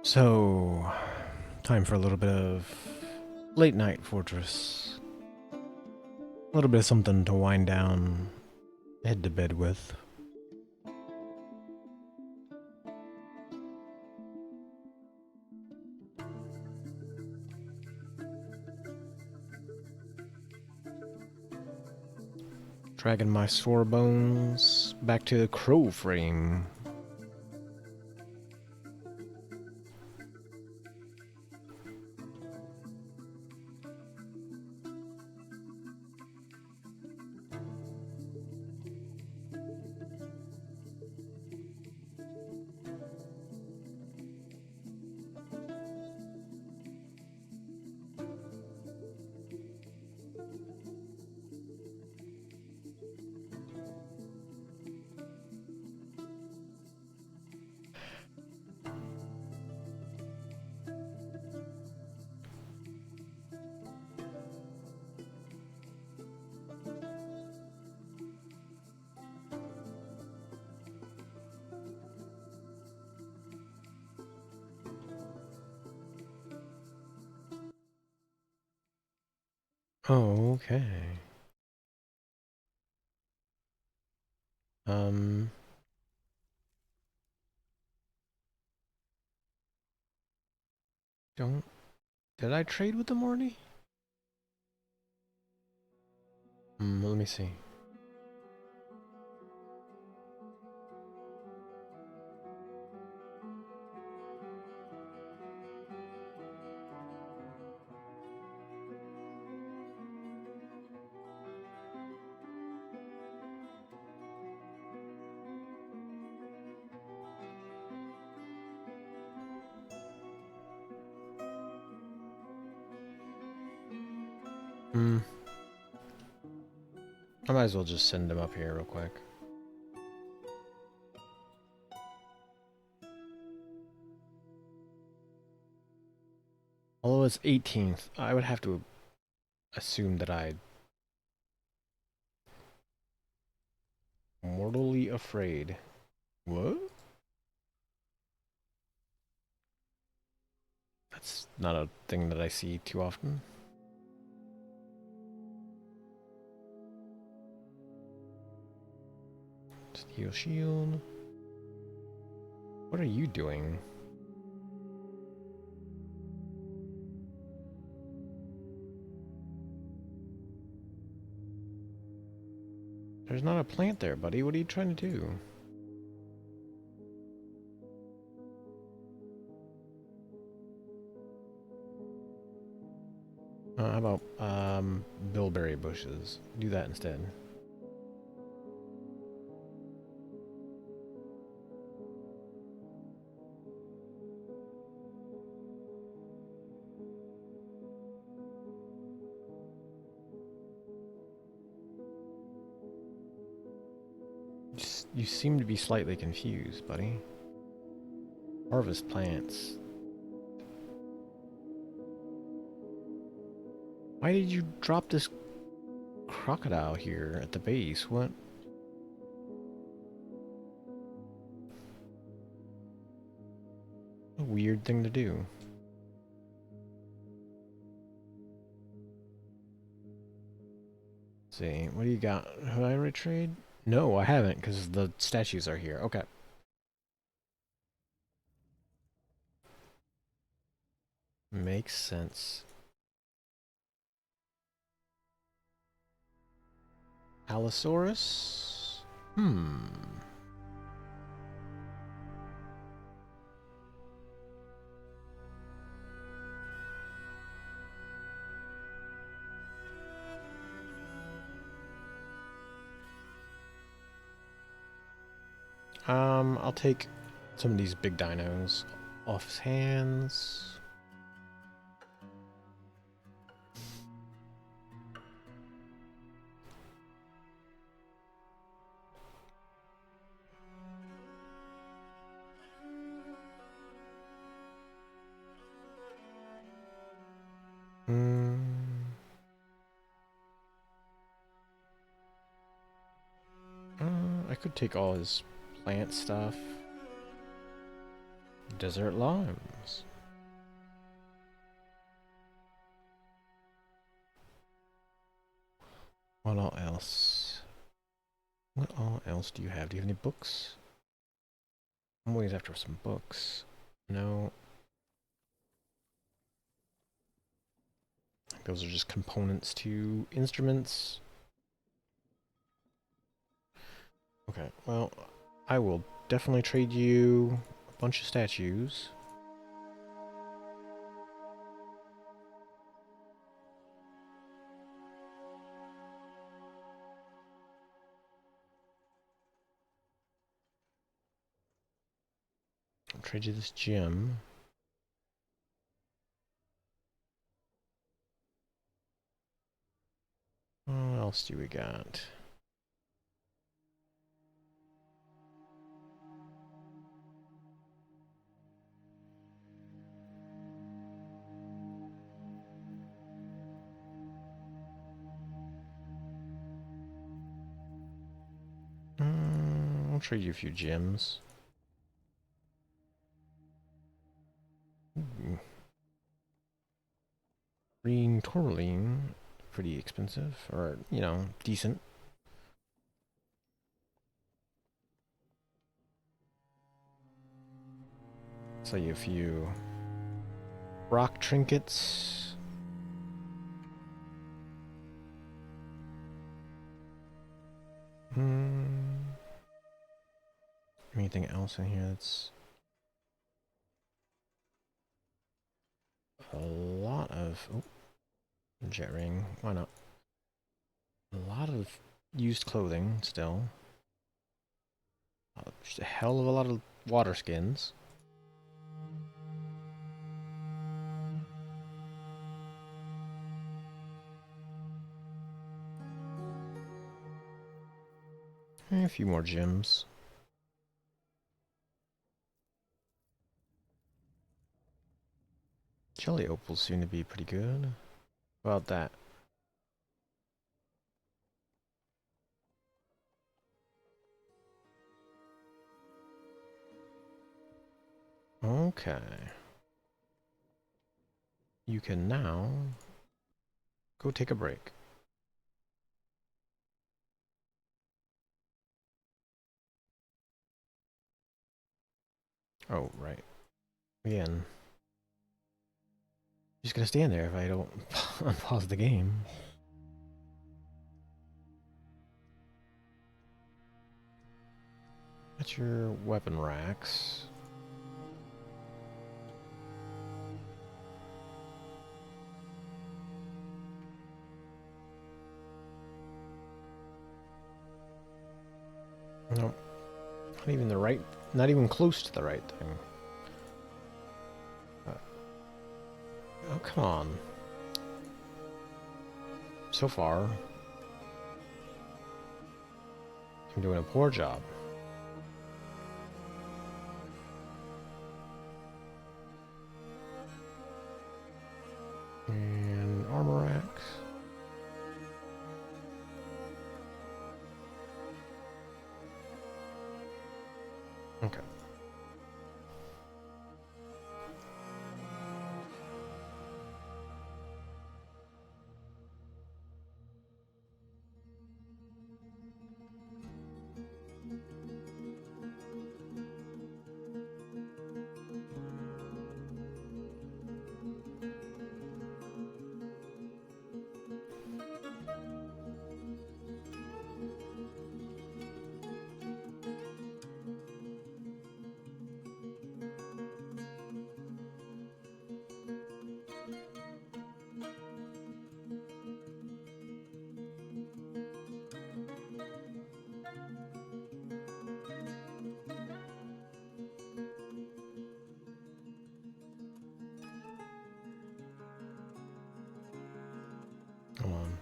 So, time for a little bit of late night fortress. A little bit of something to wind down, head to bed with. Dragging my sore bones back to the crow frame. Oh, okay. Um, don't. Did I trade with them already? Let me see. Hmm. I might as well just send them up here real quick. Although it's 18th, I would have to assume that I'm mortally afraid. What? That's not a thing that I see too often. Steel shield. What are you doing? There's not a plant there, buddy. What are you trying to do? How about bilberry bushes? Do that instead. You seem to be slightly confused, buddy. Harvest plants. Why did you drop this crocodile here at the base? What? A weird thing to do. Let's see, what do you got? Have I retrade? No, I haven't, because the statues are here. Okay. Makes sense. Allosaurus? Hmm. I'll take some of these big dinos off his hands. Hmm. I could take all his plant stuff. Desert limes. What all else? What all else do you have? Do you have any books? I'm always after some books. No. Those are just components to instruments. Okay, well, I will definitely trade you a bunch of statues. I'll trade you this gem. What else do we got? I'll trade you a few gems. Ooh. Green tourmaline, pretty expensive, or, you know, decent. Sell you a few rock trinkets. Anything else in here that's a lot of... Oh, jet ring. Why not? A lot of used clothing still. Just a hell of a lot of water skins. And a few more gems. Jelly opals seem to be pretty good. How about that? Okay. You can now go take a break. Oh, right. Again. Just gonna stand there if I don't unpause the game. That's your weapon racks. Nope. Not even the right, not even close to the right thing. Oh, come on. So far, I'm doing a poor job. And armor racks. Okay. Come on.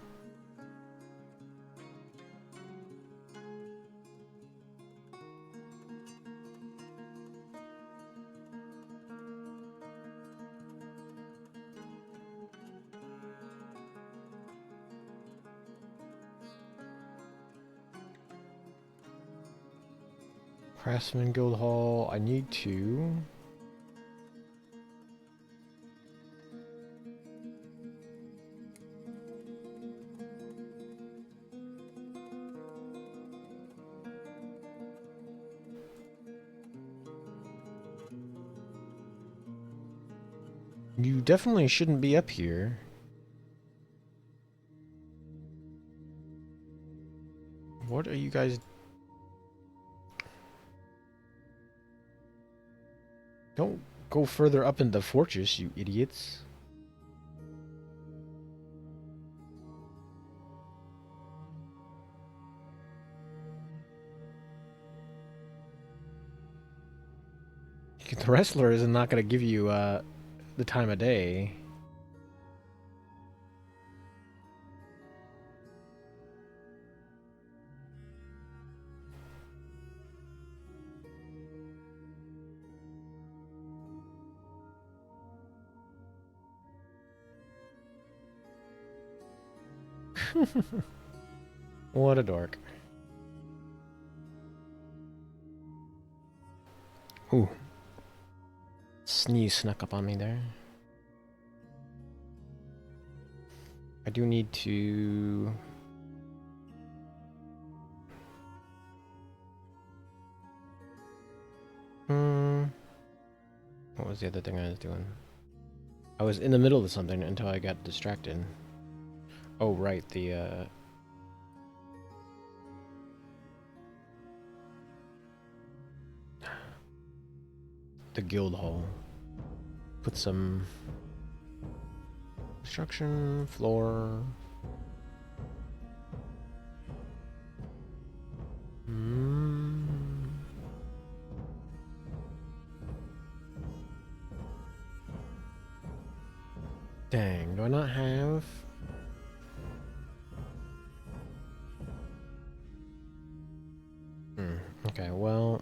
Craftsman Guild Hall. I need to You definitely shouldn't be up here. What are you guys... Don't go further up in the fortress, you idiots. The wrestler is not going to give you the time of day. What a dork. Ooh. Sneeze snuck up on me there. I do need to... What was the other thing I was doing? I was in the middle of something until I got distracted. Oh, right, the guild hall. Put some construction floor. Dang, do I not have... Okay, well...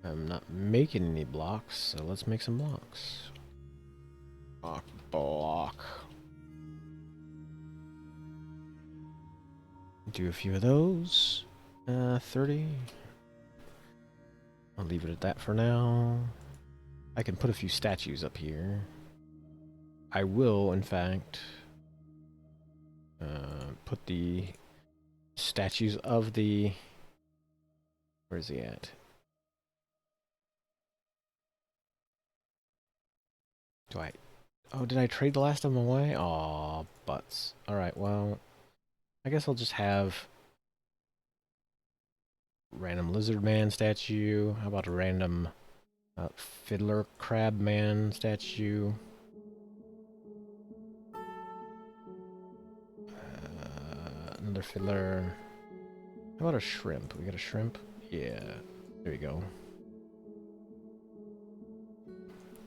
I'm not making any blocks, so let's make some blocks. Block. Do a few of those. 30. I'll leave it at that for now. I can put a few statues up here. I will, in fact, put the statues of the... Where is he at? Do I... Oh, did I trade the last of them away? Aw, butts. Alright, well... I guess I'll just have... Random lizard man statue. How about a random fiddler crab man statue? Another fiddler. How about a shrimp? We got a shrimp? Yeah. There we go.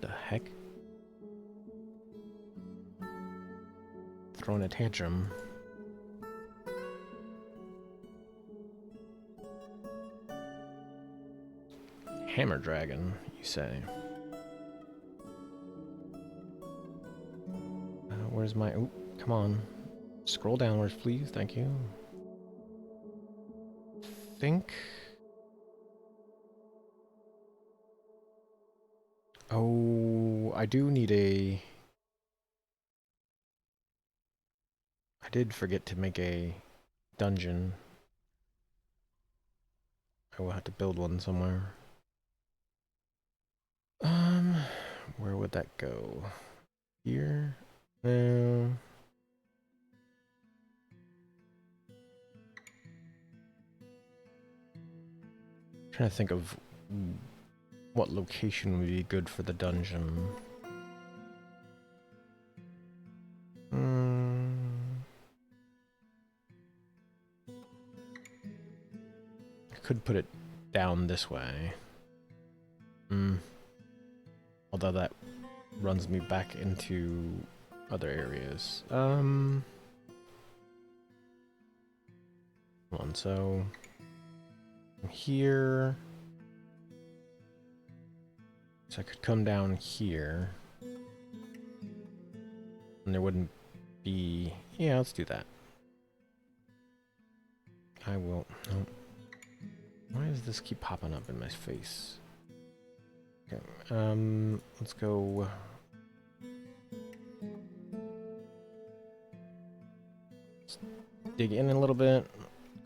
The heck? Throwing a tantrum. Hammer dragon, you say? Where's my... Oh, come on. Scroll downwards, please. Thank you. Think... Oh, I do need a... I did forget to make a dungeon. I will have to build one somewhere. Where would that go? Here? No. Trying to think of what location would be good for the dungeon. I could put it down this way. Although that runs me back into other areas. Come on, so here. So I could come down here. And there wouldn't be... Yeah, let's do that. I will... No. Why does this keep popping up in my face? Okay, let's go... Let's dig in a little bit.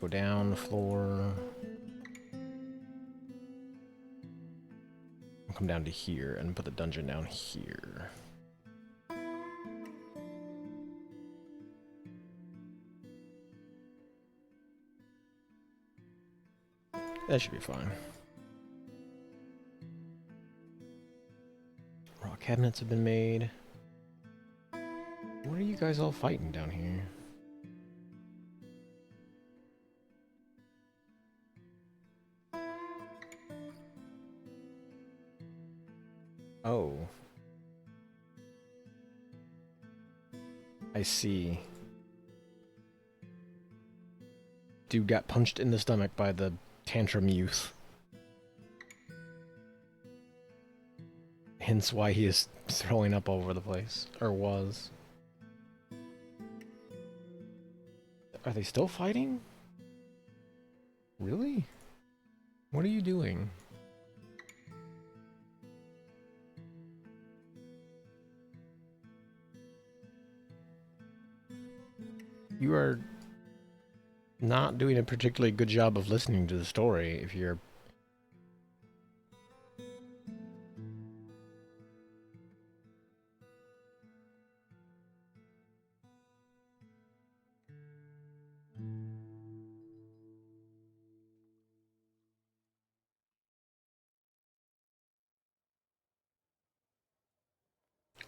Go down the floor. come down to here and put the dungeon down here. That should be fine. Rock cabinets have been made. What are you guys all fighting down here? Oh. I see. Dude got punched in the stomach by the tantrum youth. Hence why he is throwing up all over the place. Or was. Are they still fighting? Really? What are you doing? You are not doing a particularly good job of listening to the story if you're...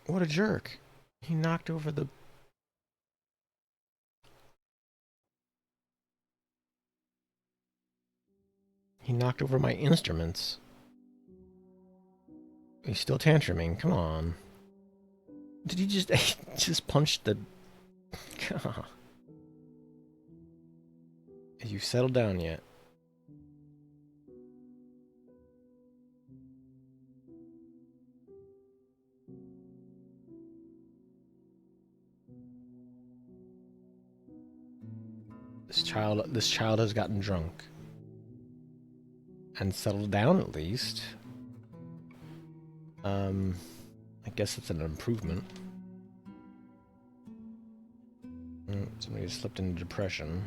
What a jerk. He knocked over the... He knocked over my instruments. He's still tantruming. Come on. Did he just... just punch the... Have you settled down yet? This child has gotten drunk. And settled down at least. I guess it's an improvement. Somebody slipped into depression.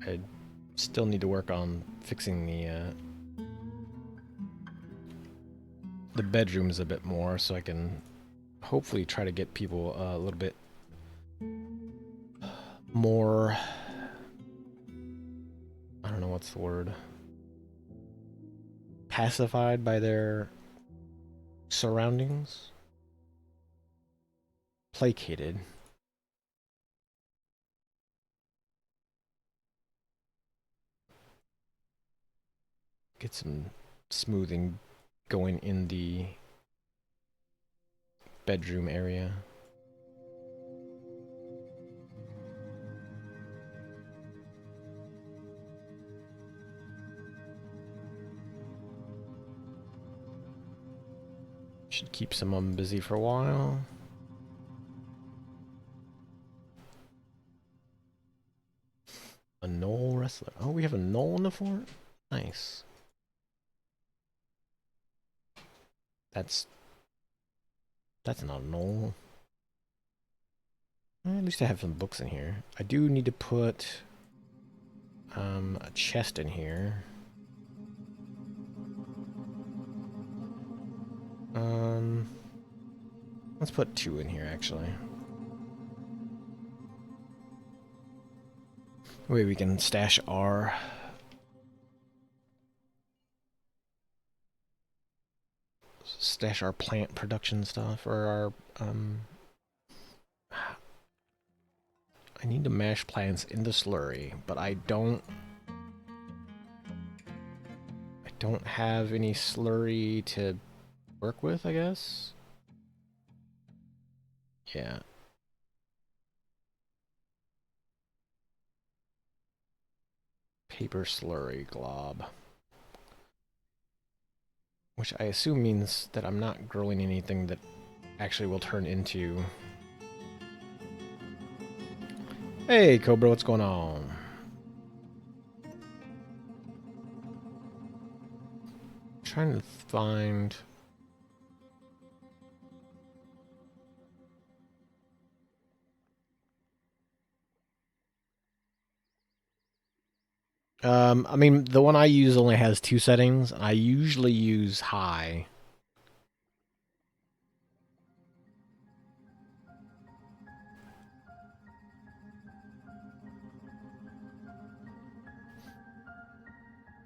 I still need to work on fixing the bedrooms a bit more so I can hopefully try to get people a little bit more... I don't know what's the word. Pacified by their surroundings. Placated. Get some smoothing going in the bedroom area. Should keep some of them busy for a while. A gnoll wrestler. Oh, we have a gnoll in the fort? Nice. That's not a gnoll. At least I have some books in here. I do need to put a chest in here. Let's put 2 in here actually. Wait, we can stash our plant production stuff, or our I need to mash plants into slurry, but I don't have any slurry to work with, I guess. Yeah. Paper slurry glob. Which I assume means that I'm not growing anything that actually will turn into... Hey, Cobra, what's going on? I'm trying to find... I mean, the one I use only has 2 settings. I usually use high.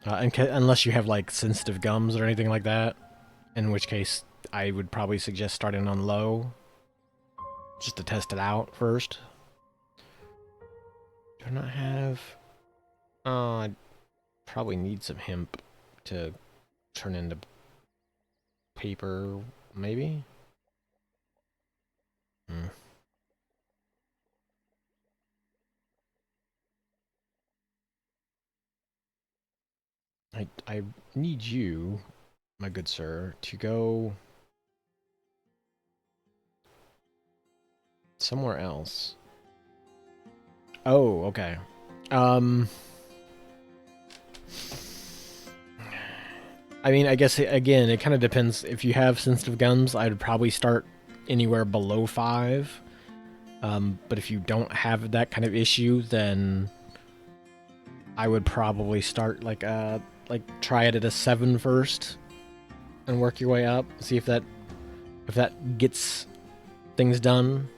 Unless you have like sensitive gums or anything like that, in which case I would probably suggest starting on low, just to test it out first. Do I not have? Oh, I probably need some hemp to turn into paper, maybe? Hmm. I need you, my good sir, to go somewhere else. Oh, okay. Um, I mean, I guess again, it kind of depends. If you have sensitive gums, I'd probably start anywhere below 5. But if you don't have that kind of issue, then I would probably start like try it at a 7 first and work your way up. See if that gets things done.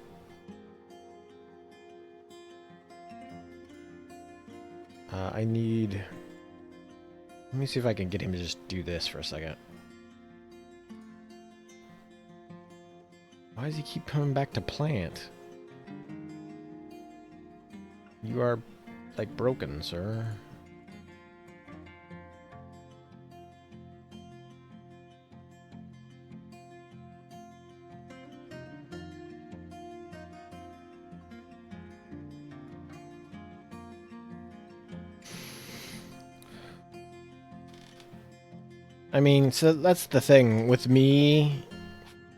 I need. Let me see if I can get him to just do this for a second. Why does he keep coming back to plant? You are, like, broken, sir. I mean, so that's the thing with me,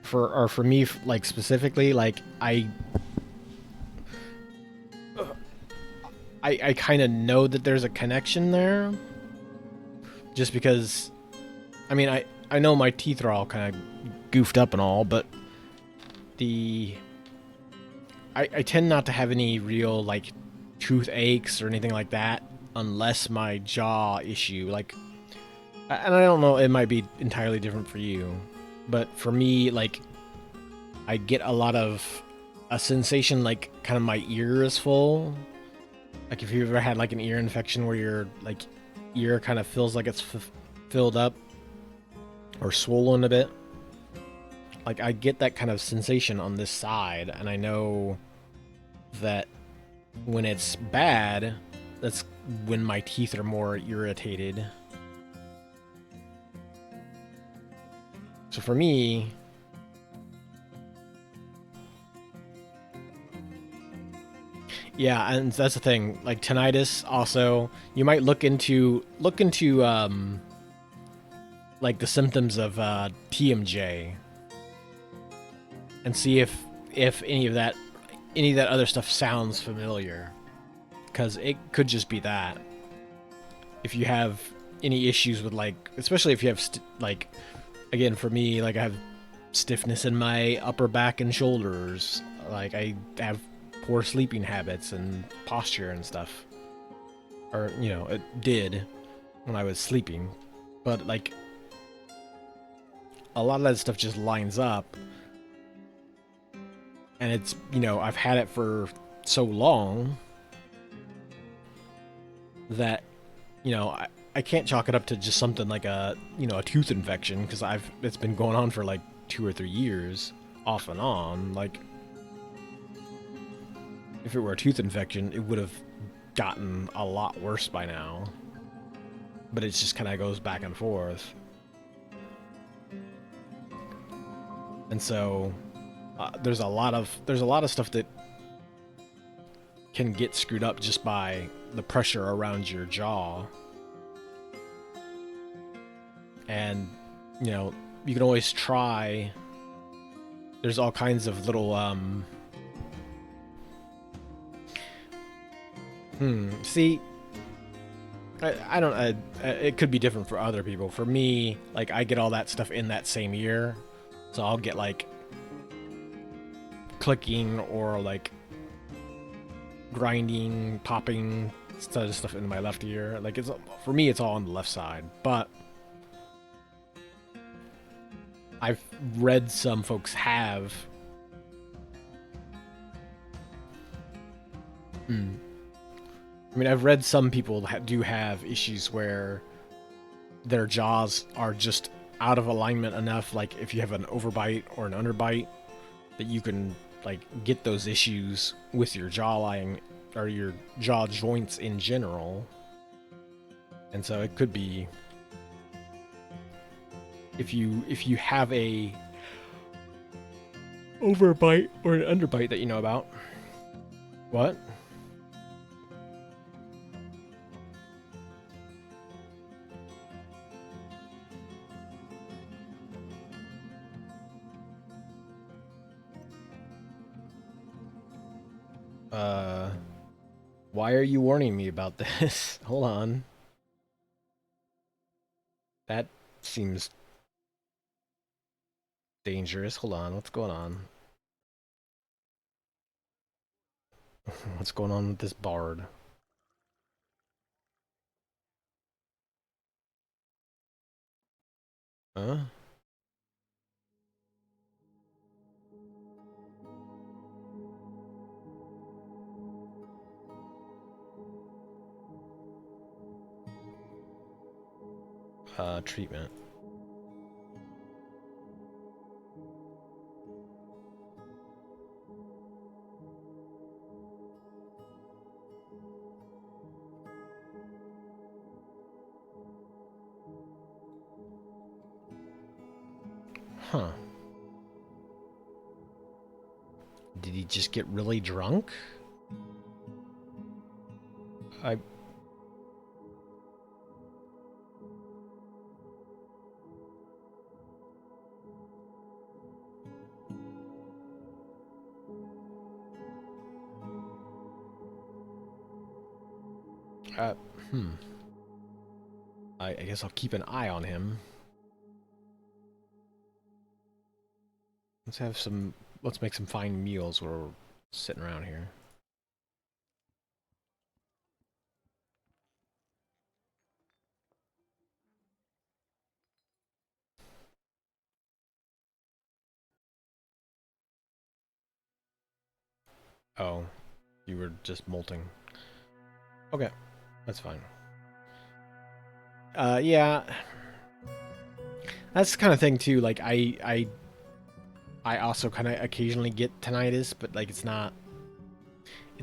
for me, like specifically, like I kind of know that there's a connection there, just because, I mean, I know my teeth are all kind of goofed up and all, but the I tend not to have any real like tooth aches or anything like that unless my jaw issue, like, and I don't know, it might be entirely different for you, but for me, like, I get a lot of a sensation like kind of my ear is full. Like if you've ever had like an ear infection where your like ear kind of feels like it's filled up or swollen a bit. Like I get that kind of sensation on this side, and I know that when it's bad, that's when my teeth are more irritated. So for me, yeah, and that's the thing. Like tinnitus, also, you might look into like the symptoms of TMJ and see if any of that other stuff sounds familiar, because it could just be that. If you have any issues with, like, especially if you have like, again, for me, like I have stiffness in my upper back and shoulders, like I have poor sleeping habits and posture and stuff, or it did when I was sleeping, but like a lot of that stuff just lines up, and it's I've had it for so long that I can't chalk it up to just something like a tooth infection, because it's been going on for like 2 or 3 years off and on. Like if it were a tooth infection, it would have gotten a lot worse by now, but it just kind of goes back and forth. And so there's a lot of stuff that can get screwed up just by the pressure around your jaw. And you can always try. There's all kinds of little see, I don't it could be different for other people. For me, like, I get all that stuff in that same year, so I'll get like clicking or like grinding, popping instead of stuff in my left ear. Like it's for me, it's all on the left side. But I've read some folks have. I mean, I've read some people do have issues where their jaws are just out of alignment enough, like if you have an overbite or an underbite, that you can like get those issues with your jawline or your jaw joints in general. And so it could be if you have a overbite or an underbite that you know about. What? Why are you warning me about this? Hold on. That seems dangerous. Hold on, what's going on? What's going on with this bard? Huh? Treatment. Huh. Did he just get really drunk? I... Uh, hmm. I guess I'll keep an eye on him. Let's make some fine meals while we're sitting around here. Oh, you were just molting. Okay, that's fine. Yeah. That's the kind of thing too, like I also kind of occasionally get tinnitus, but like it's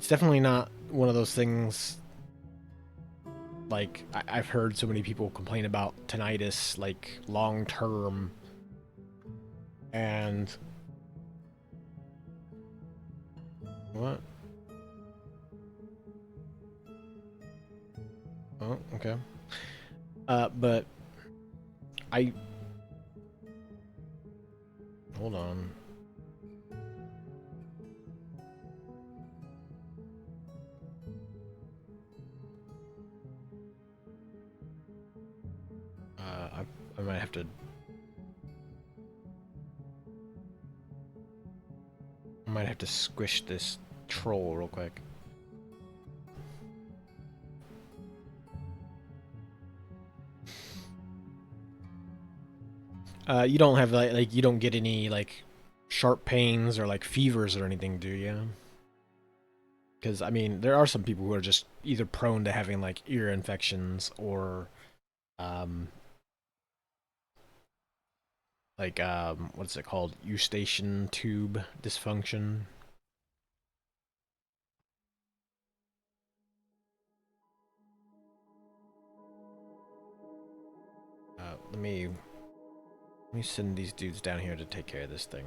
definitely not one of those things. Like I've heard so many people complain about tinnitus like long term, and what? Oh, okay. But I hold on. I might have to. I might have to squish this troll real quick. You don't have like you don't get any like sharp pains or like fevers or anything, do you? Because I mean, there are some people who are just either prone to having like ear infections or um like what's it called? Eustachian tube dysfunction. Let me send these dudes down here to take care of this thing.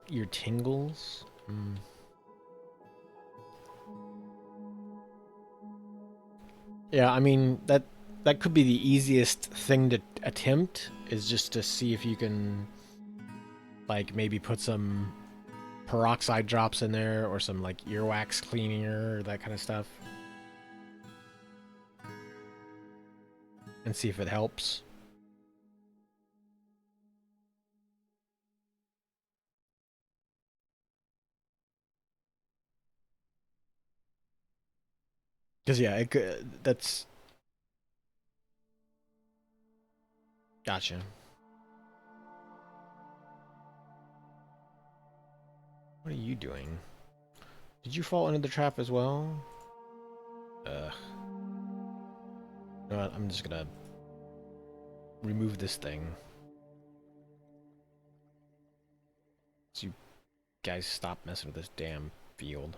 Ear tingles? Hmm. Yeah, I mean that could be the easiest thing to attempt is just to see if you can like maybe put some peroxide drops in there or some like earwax cleaner or that kind of stuff. and see if it helps. Because yeah, it could, that's gotcha. What are you doing? Did you fall into the trap as well? Ugh. You know what? I'm just gonna remove this thing. So you guys stop messing with this damn field.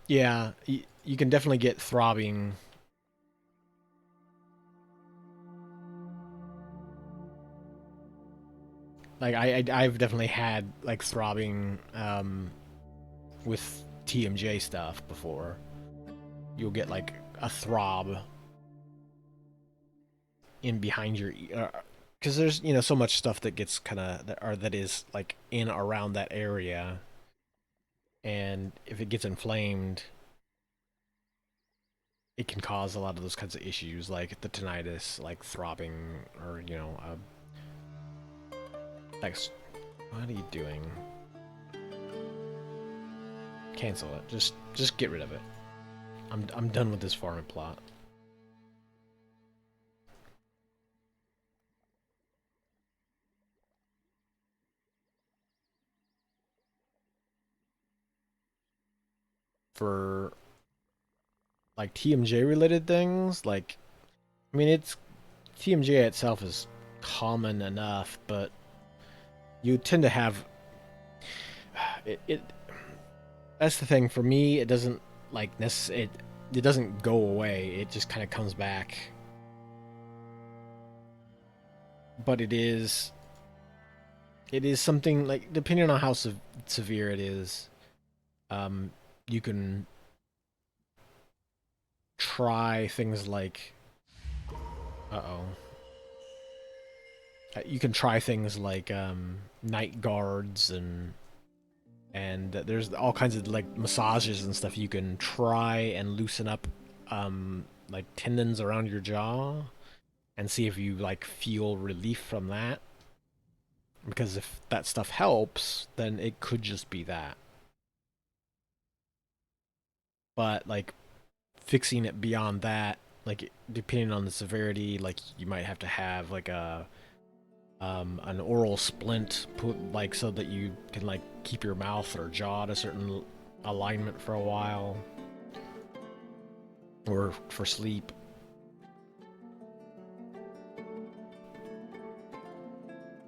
Yeah, you can definitely get throbbing. Like I've definitely had like throbbing with TMJ stuff before. You'll get like a throb in behind your because there's so much stuff that gets kind of or that is like in around that area, and if it gets inflamed, it can cause a lot of those kinds of issues like the tinnitus, like throbbing, or like what are you doing? Cancel it. Just get rid of it. I'm done with this farming plot. For like TMJ related things, like I mean it's TMJ itself is common enough, but you tend to have it that's the thing for me. It doesn't like it doesn't go away. It just kind of comes back. But it is something like depending on how severe it is, um, you can try things like uh-oh. You can try things like night guards and there's all kinds of like massages and stuff you can try and loosen up like tendons around your jaw and see if you like feel relief from that, because if that stuff helps then it could just be that. But like fixing it beyond that, like depending on the severity, like you might have to have like a an oral splint put like so that you can like keep your mouth or jaw at a certain alignment for a while, or for sleep.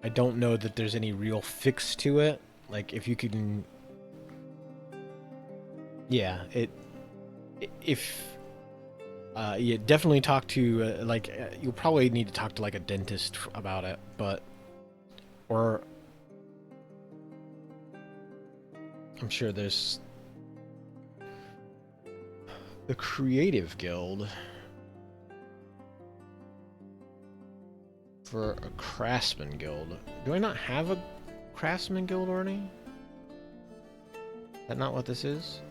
I don't know that there's any real fix to it. Like if you can, yeah, if you definitely talk to you'll probably need to talk to like a dentist about it, but or I'm sure there's the Creative Guild for a Craftsman Guild. Do I not have a Craftsman Guild already? Is that not what this is?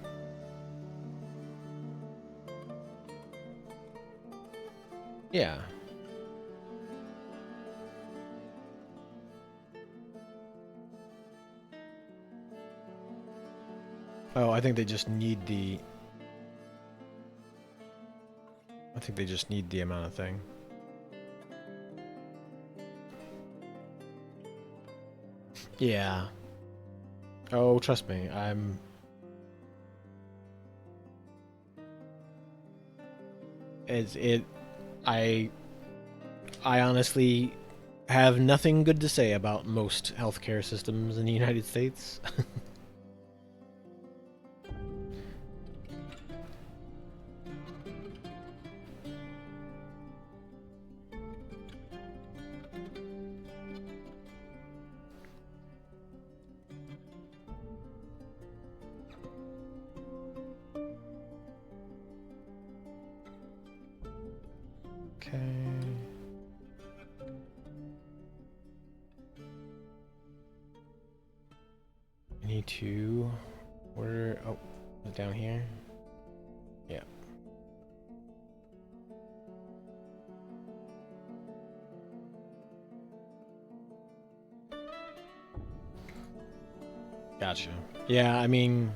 Yeah. Oh, I think they just need the... I think they just need the amount of thing. Yeah. Oh, trust me, It's, it... I... I honestly have nothing good to say about most healthcare systems in the United States. Okay. I need to... Where... Oh, is it down here? Yeah. Gotcha. Yeah, I mean,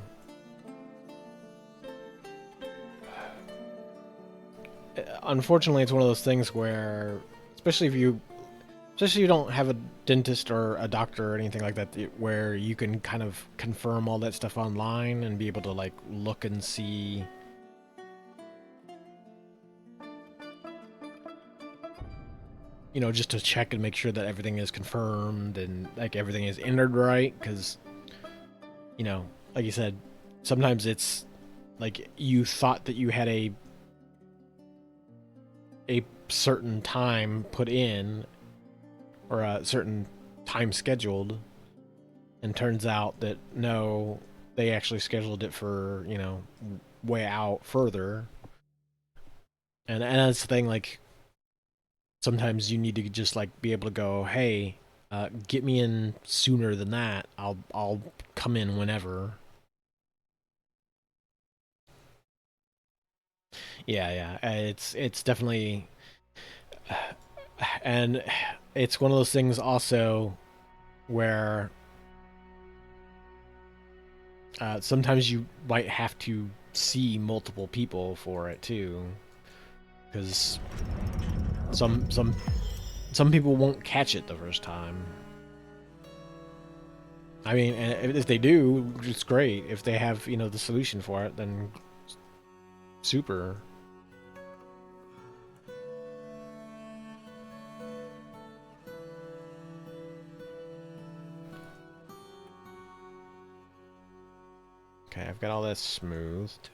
unfortunately, it's one of those things where, especially if you, especially if you don't have a dentist or a doctor or anything like that, where you can kind of confirm all that stuff online and be able to like look and see. You know, just to check and make sure that everything is confirmed and like everything is entered right, because you know, like you said, sometimes it's like you thought that you had a certain time put in or a certain time scheduled, and turns out that no, they actually scheduled it for, you know, way out further. And that's the thing, like sometimes you need to just like be able to go, hey, get me in sooner than that. I'll come in whenever. Yeah, yeah. It's definitely, and it's one of those things also where sometimes you might have to see multiple people for it too, because some some some people won't catch it the first time. I mean, and if they do, it's great. If they have, you know, the solution for it, then super. Okay, I've got all that smoothed.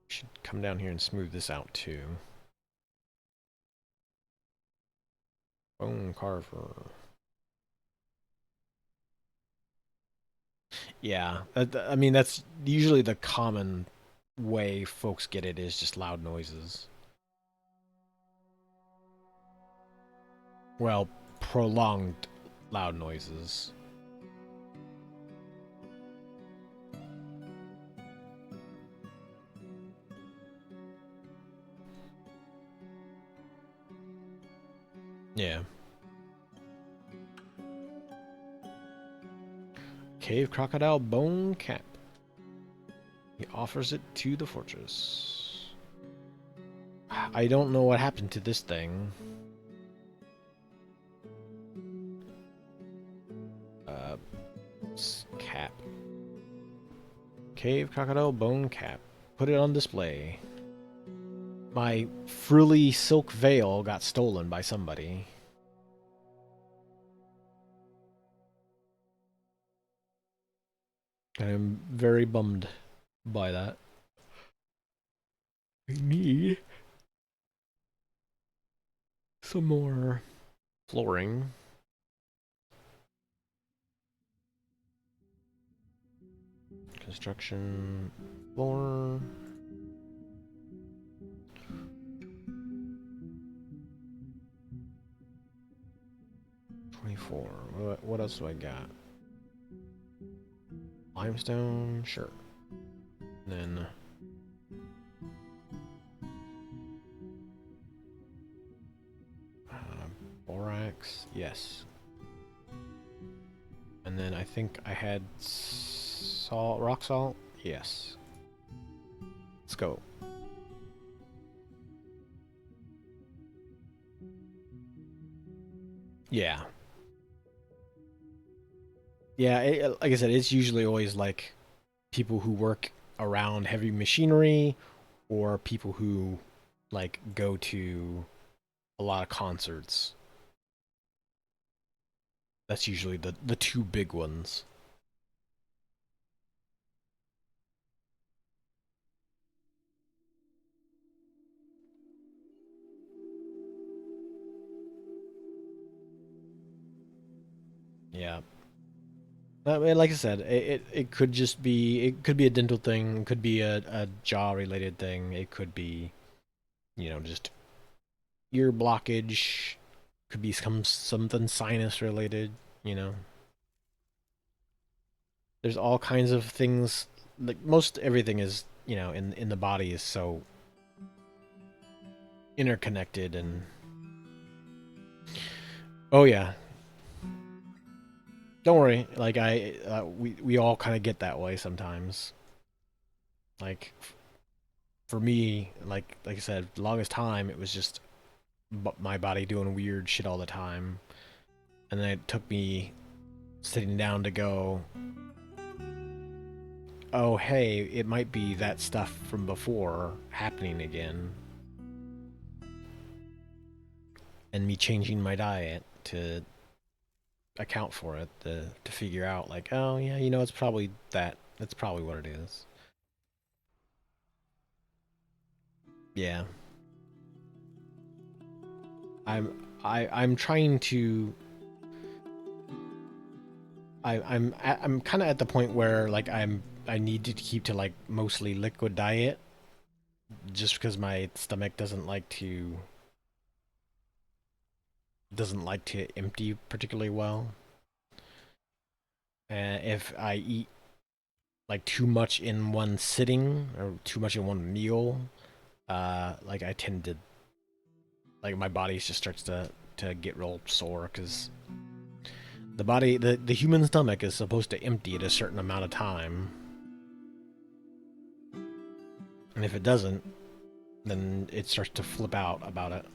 Should come down here and smooth this out too. Bone carver. Yeah, I mean that's usually the common way folks get it, is just loud noises. Well, prolonged loud noises. Yeah. Cave crocodile bone cap. He offers it to the fortress. I don't know what happened to this thing. Uh, cap. Cave crocodile bone cap. Put it on display. My frilly silk veil got stolen by somebody. I'm very bummed by that. I need some more flooring. Construction floor. $24. What else do I got? Limestone, sure. And then borax, yes. And then I think I had salt, rock salt, yes. Let's go. Yeah. Yeah, like I said, it's usually always like people who work around heavy machinery or people who like go to a lot of concerts. That's usually the two big ones. Yeah. I mean, like I said, it could just be, it could be a dental thing, it could be a jaw related thing, it could be, you know, just ear blockage, could be something sinus related, you know. There's all kinds of things, like most everything is, you know, in the body is so interconnected. And oh yeah. Don't worry. Like we all kind of get that way sometimes. Like for me, like I said, the longest time it was just my body doing weird shit all the time, and then it took me sitting down to go, oh hey, it might be that stuff from before happening again, and me changing my diet to account for it, to figure out like, oh yeah, it's probably that. That's probably what it is. Yeah. I'm trying to I'm kind of at the point where like I need to keep to like mostly liquid diet just because my stomach doesn't like to empty particularly well. And if I eat like too much in one sitting or too much in one meal, like I tend to like my body just starts to get real sore because the human stomach is supposed to empty at a certain amount of time, and if it doesn't, then it starts to flip out about it.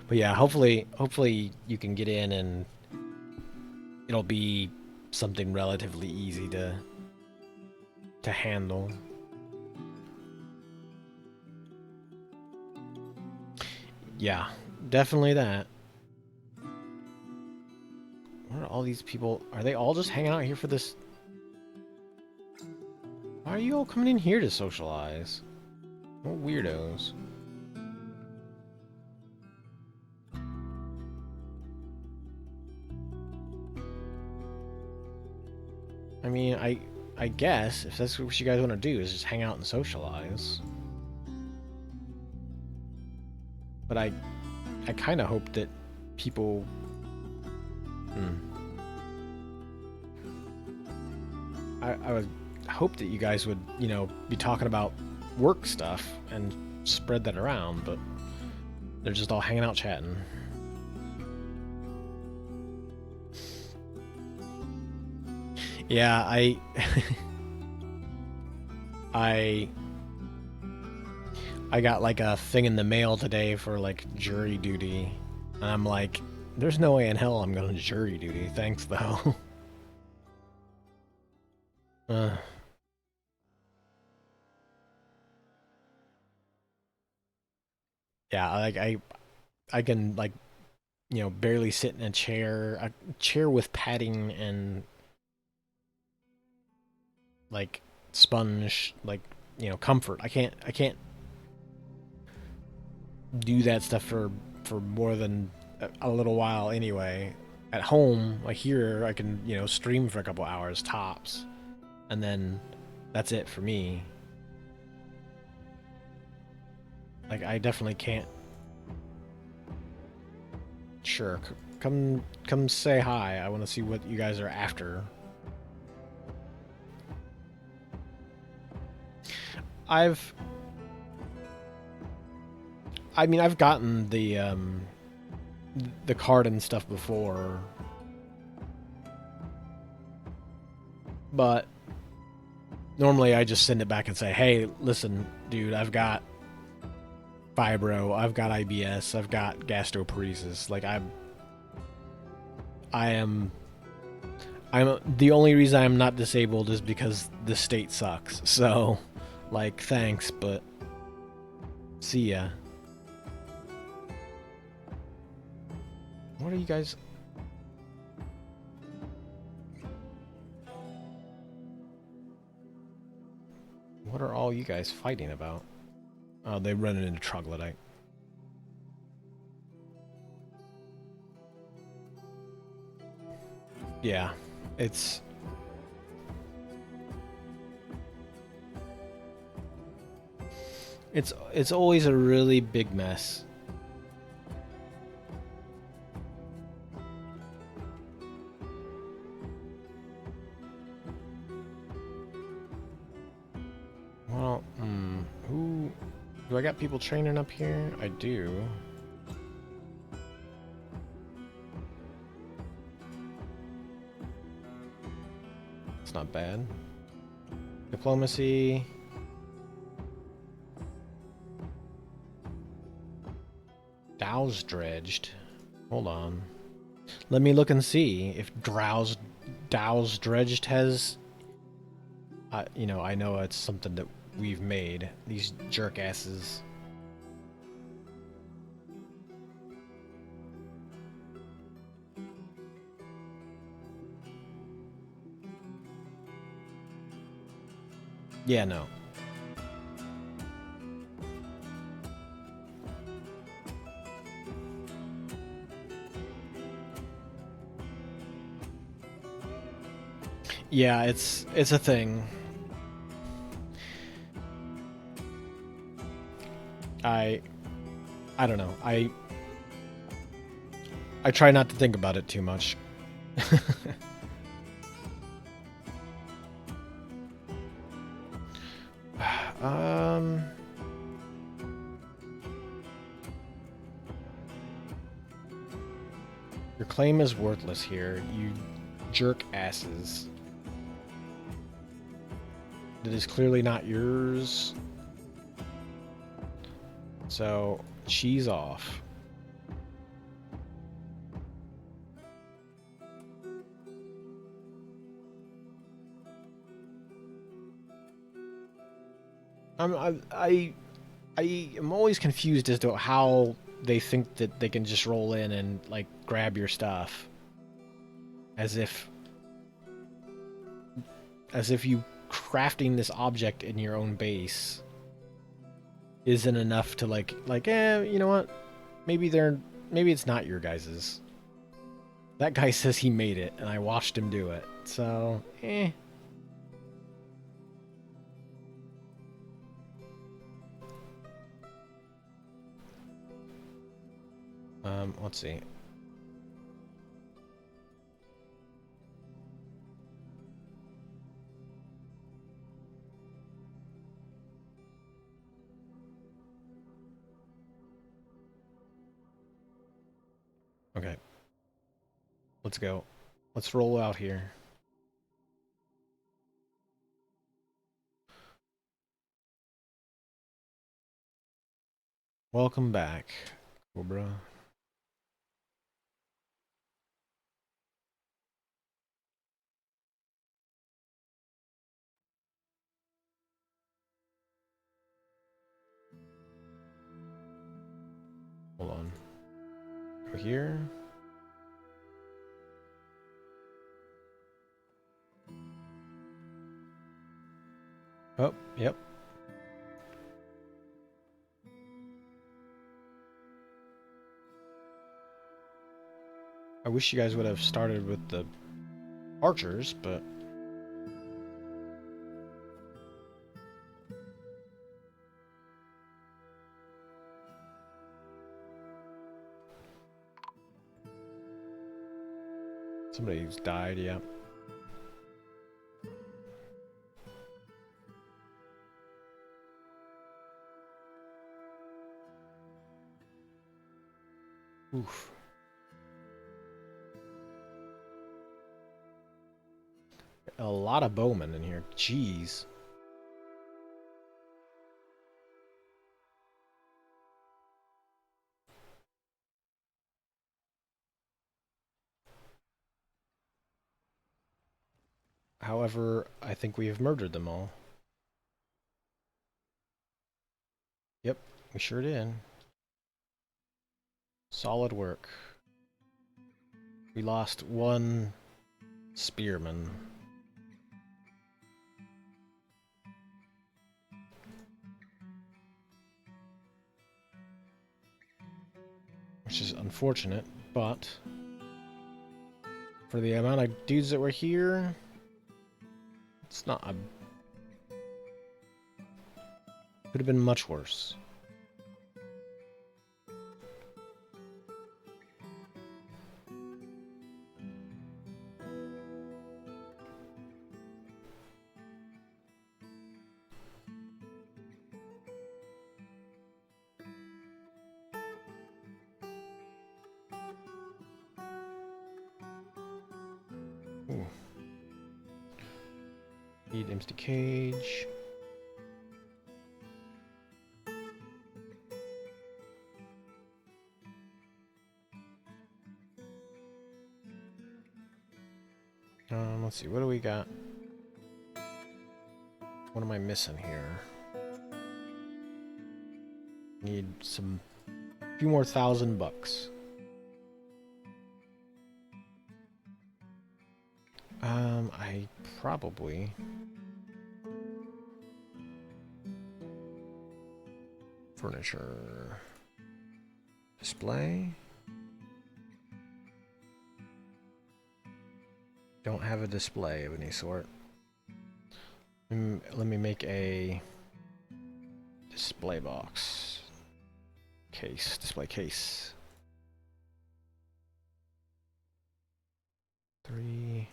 But yeah, hopefully you can get in and it'll be something relatively easy to handle. Yeah, definitely that. What are all these people? Are they all just hanging out here for this? Why are you all coming in here to socialize? What weirdos. I mean, I guess if that's what you guys want to do is just hang out and socialize. But I kind of hope that people. Hmm, I would hope that you guys would, be talking about work stuff and spread that around, but they're just all hanging out chatting. Yeah, I I got like a thing in the mail today for like jury duty. And I'm like, there's no way in hell I'm going to jury duty. Thanks though. uh, yeah, like I can like, barely sit in a chair with padding and like sponge, like, comfort. I can't do that stuff for more than a little while anyway. At home, like here, I can, stream for a couple hours tops, and then that's it for me. Like I definitely can't. Sure, come say hi. I want to see what you guys are after. I've I mean I've gotten the card and stuff before, but normally I just send it back and say, "Hey, listen, dude, I've got fibro, I've got IBS, I've got gastroparesis. Like I am the only reason I'm not disabled is because the state sucks. So, like, thanks, but see ya." What are you guys? What are all you guys fighting about? Oh, they run it into troglodyte. Yeah, it's it's always a really big mess. Well, who do I got people training up here? I do. not bad. Diplomacy. Dow's dredged. Hold on. Let me look and see if Dow's dredged has... you know, I know it's something that we've made. These jerkasses. Yeah, no. Yeah, it's a thing. I don't know. I try not to think about it too much. um Your claim is worthless here, you jerk asses. It is clearly not yours. So, she's off. I am always confused as to how they think that they can just roll in and like grab your stuff, as if you crafting this object in your own base isn't enough to like you know what? Maybe it's not your guys's. That guy says he made it, and I watched him do it. So, let's see. Okay. Let's go. Let's roll out here. Welcome back, Cobra. Hold on. Go here. Oh, yep. I wish you guys would have started with the archers, but... Somebody's died, yeah. Oof. A lot of bowmen in here. Jeez. However, I think we have murdered them all. Yep, we sure did. Solid work. We lost one spearman. Which is unfortunate, but for the amount of dudes that were here, it's not a... Could have been much worse. Ooh. Need empty cage. Let's see, what do we got? What am I missing here? Need some few more $1,000. I probably furniture display. Don't have a display of any sort. Let me make a display box. Case, display case. 3.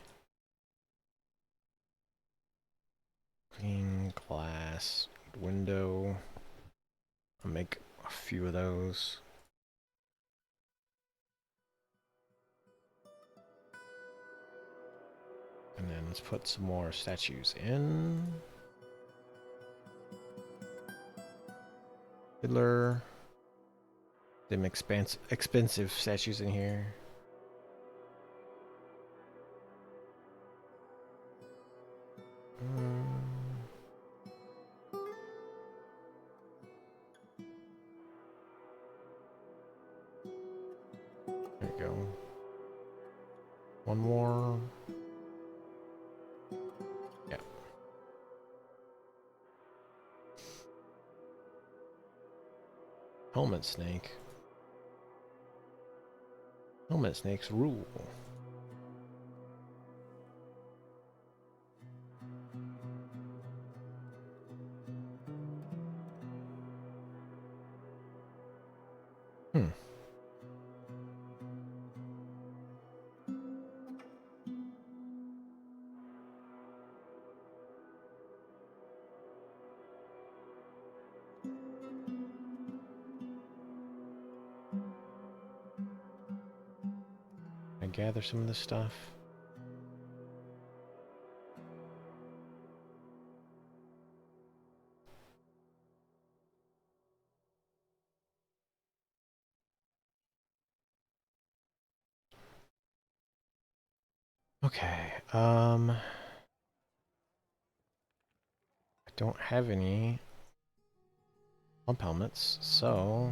Clean glass window. I'll make a few of those. And then let's put some more statues in. Fiddler. Them expensive statues in here. There we go. One more. Yeah. Helmet snake. Helmet snakes rule. I gather some of this stuff. Okay, I don't have any pump helmets, so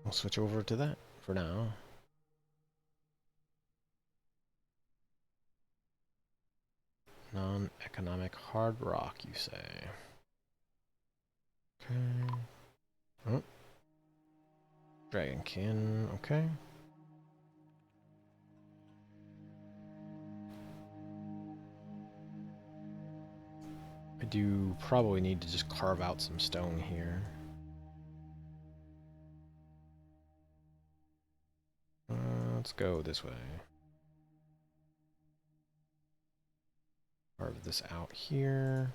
we'll switch over to that for now. Non-economic hard rock, you say? Okay. Oh. Dragonkin, okay. I do probably need to just carve out some stone here. Let's go this way. Carve this out here.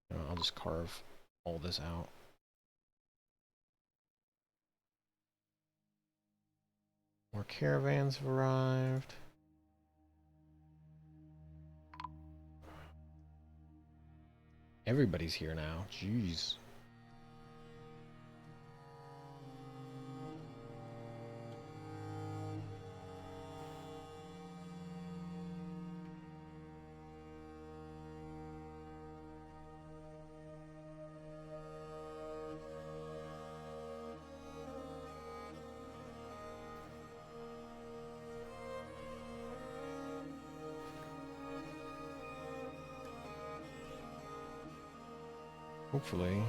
No, I'll just carve all this out. More caravans have arrived. Everybody's here now. Jeez. Hopefully.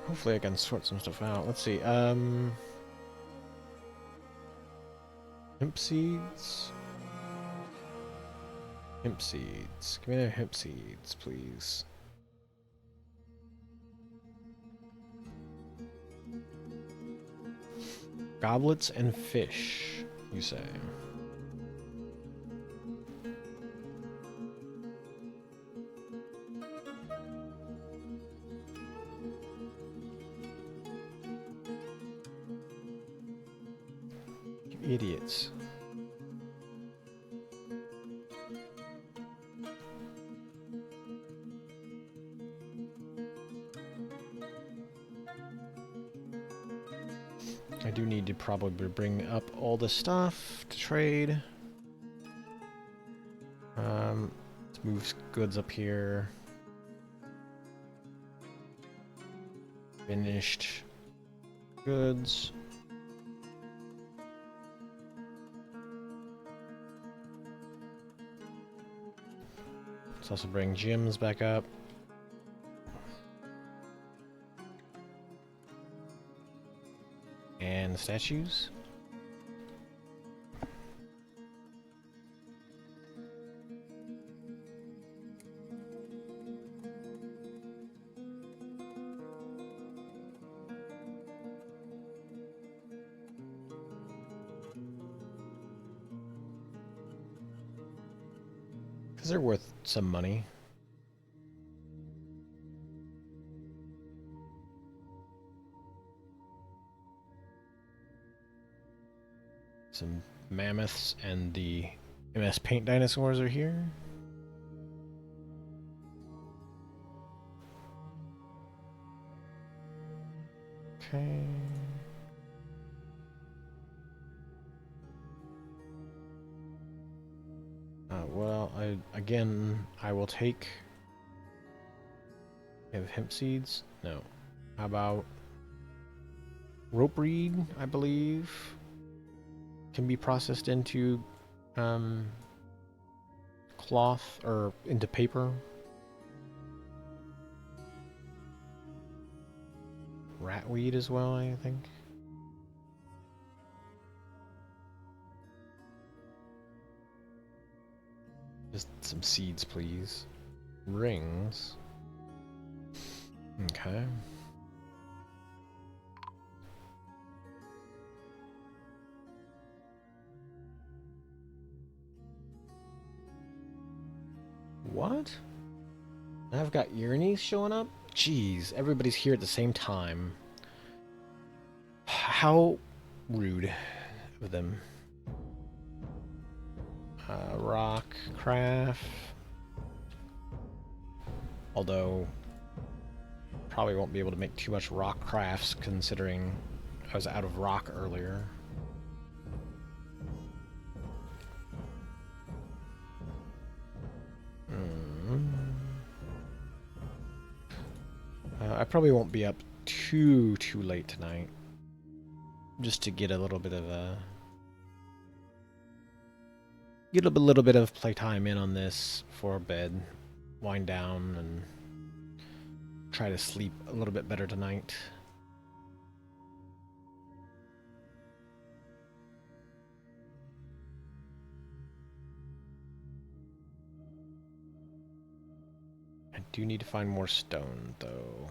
Hopefully I can sort some stuff out. Let's see, hemp seeds? Hemp seeds. Give me the hemp seeds, please. Goblets and fish, you say? You idiots. I do need to probably bring up all the stuff to trade. Let's move goods up here. Finished goods. Let's also bring gyms back up. And the statues. Because they're worth some money. Some mammoths and the MS Paint dinosaurs are here. Okay. Well, I will take. We have hemp seeds? No. How about rope reed, I believe, can be processed into cloth or into paper. Ratweed as well, I think. Just some seeds, please. Rings. Okay. What? I've got Uranus showing up? Jeez, everybody's here at the same time. How rude of them. Rock craft. Although, probably won't be able to make too much rock crafts considering I was out of rock earlier. I probably won't be up too late tonight. Just to get a little bit of playtime in on this for bed, wind down, and try to sleep a little bit better tonight. I do need to find more stone, though.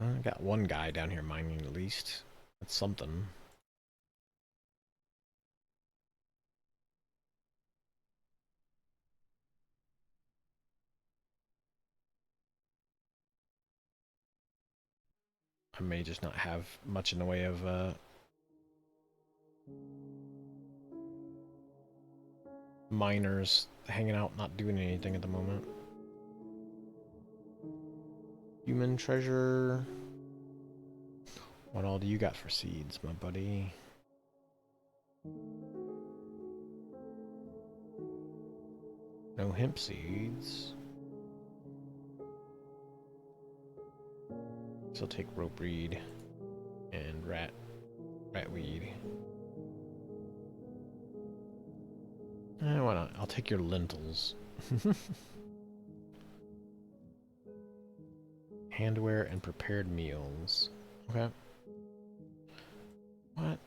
I got one guy down here mining at least. That's something. I may just not have much in the way of miners hanging out, not doing anything at the moment. Human treasure. What all do you got for seeds, my buddy? No hemp seeds. So I'll take rope reed and ratweed. Why not? I'll take your lentils. Handwear and prepared meals. Okay. What?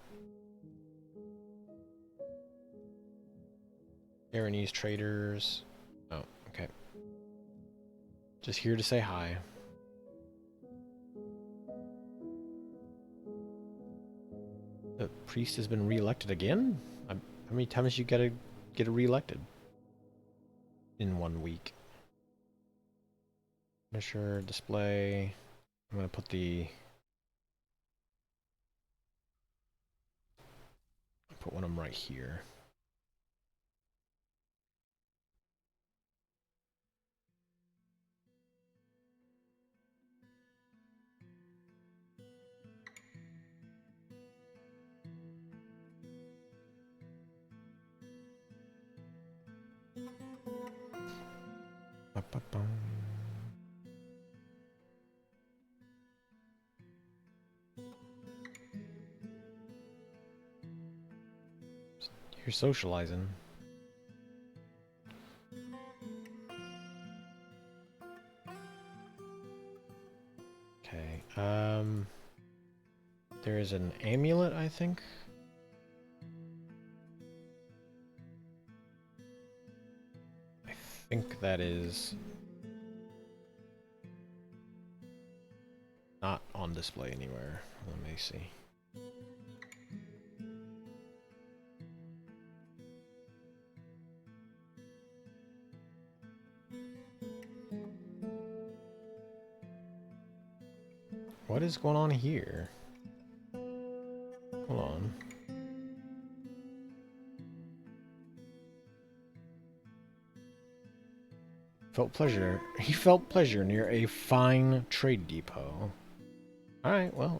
Aranese traders. Oh, okay. Just here to say hi. The priest has been reelected again? How many times you gotta get reelected in 1 week? Finisher, display. I'm gonna put one of them right here. Ba-ba-bum. You're socializing. Okay. There is an amulet, I think. I think that is not on display anywhere. Let me see. What is going on here? Hold on. Felt pleasure. He felt pleasure near a fine trade depot. Alright, well,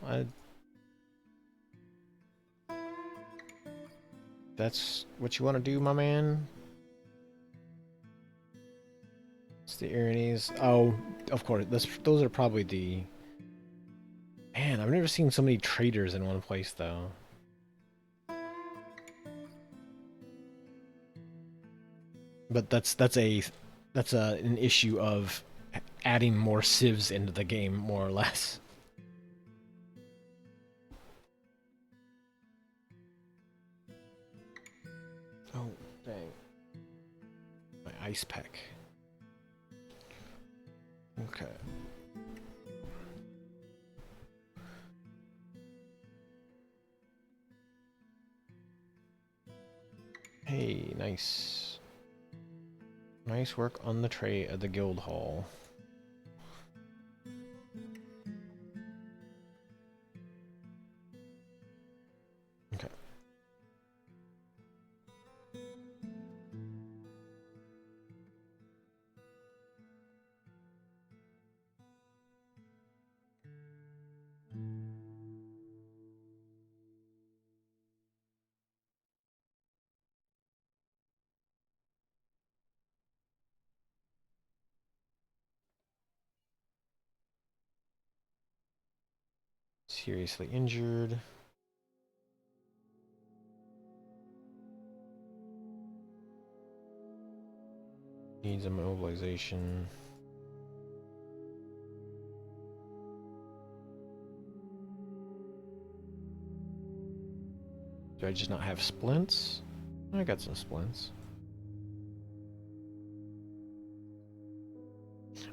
that's what you want to do, my man? It's the Pyrenees. Oh, of course. Those are probably the... Man, I've never seen so many traders in one place, though. But that's an issue of adding more civs into the game, more or less. Oh, dang. My ice pack. Okay. Hey, nice. Nice work on the tray at the guild hall. Okay. Seriously injured. Needs immobilization. Do I just not have splints? I got some splints.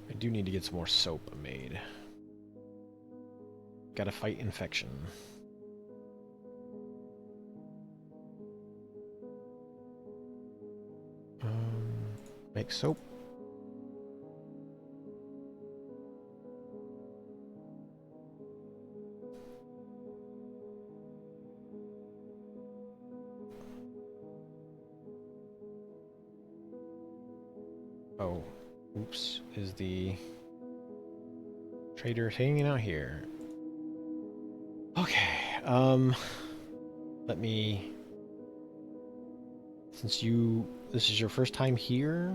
I do need to get some more soap made. Gotta fight infection. Make soap. Oh, oops, is the trader hanging out here? Okay, let me, since this is your first time here,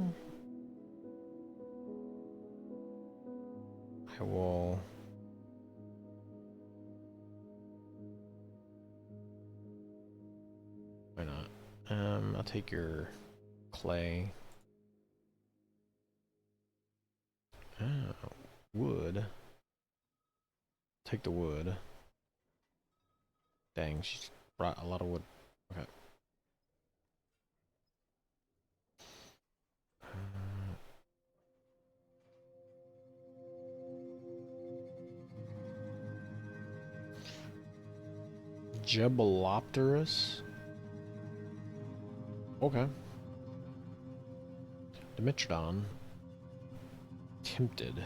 I will, why not? I'll take your clay. Wood. Take the wood. Dang, she's brought a lot of wood. Okay. Jebelopterus? Okay. Dimetrodon. Tempted.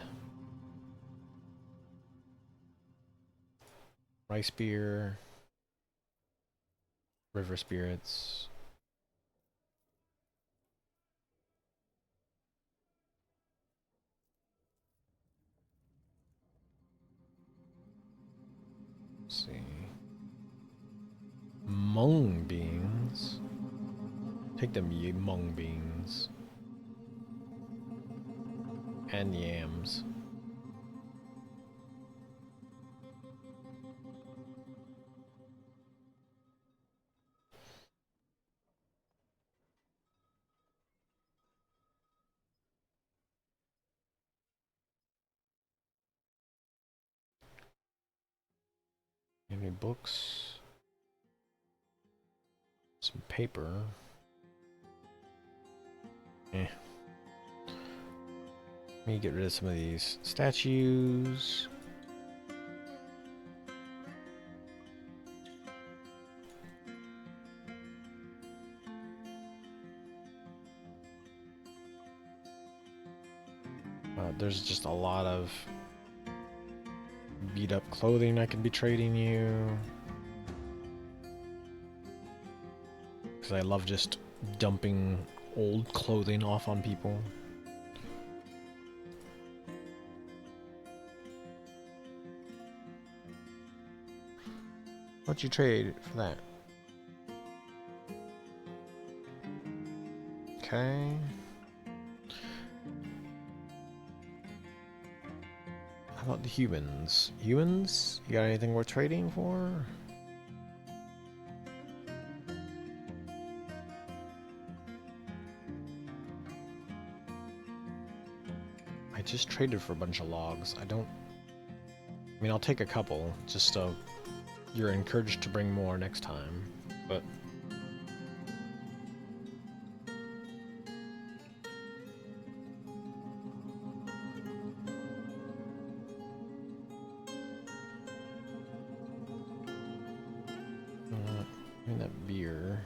Rice beer. River spirits. Let's see. Mung beans. Take them, ye mung beans. And yams. Any books? Some paper. Eh. Let me get rid of some of these statues. There's just a lot of beat up clothing I could be trading you. Because I love just dumping old clothing off on people. What'd you trade for that? Okay. How about the humans? Humans? You got anything worth trading for? I just traded for a bunch of logs. I mean, I'll take a couple, just so you're encouraged to bring more next time, but... give me that beer.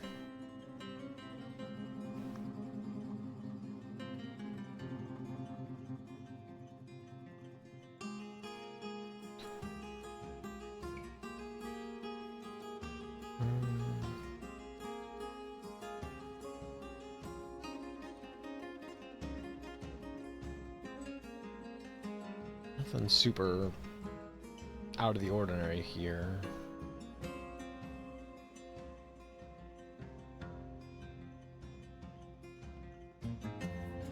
Nothing super out of the ordinary here.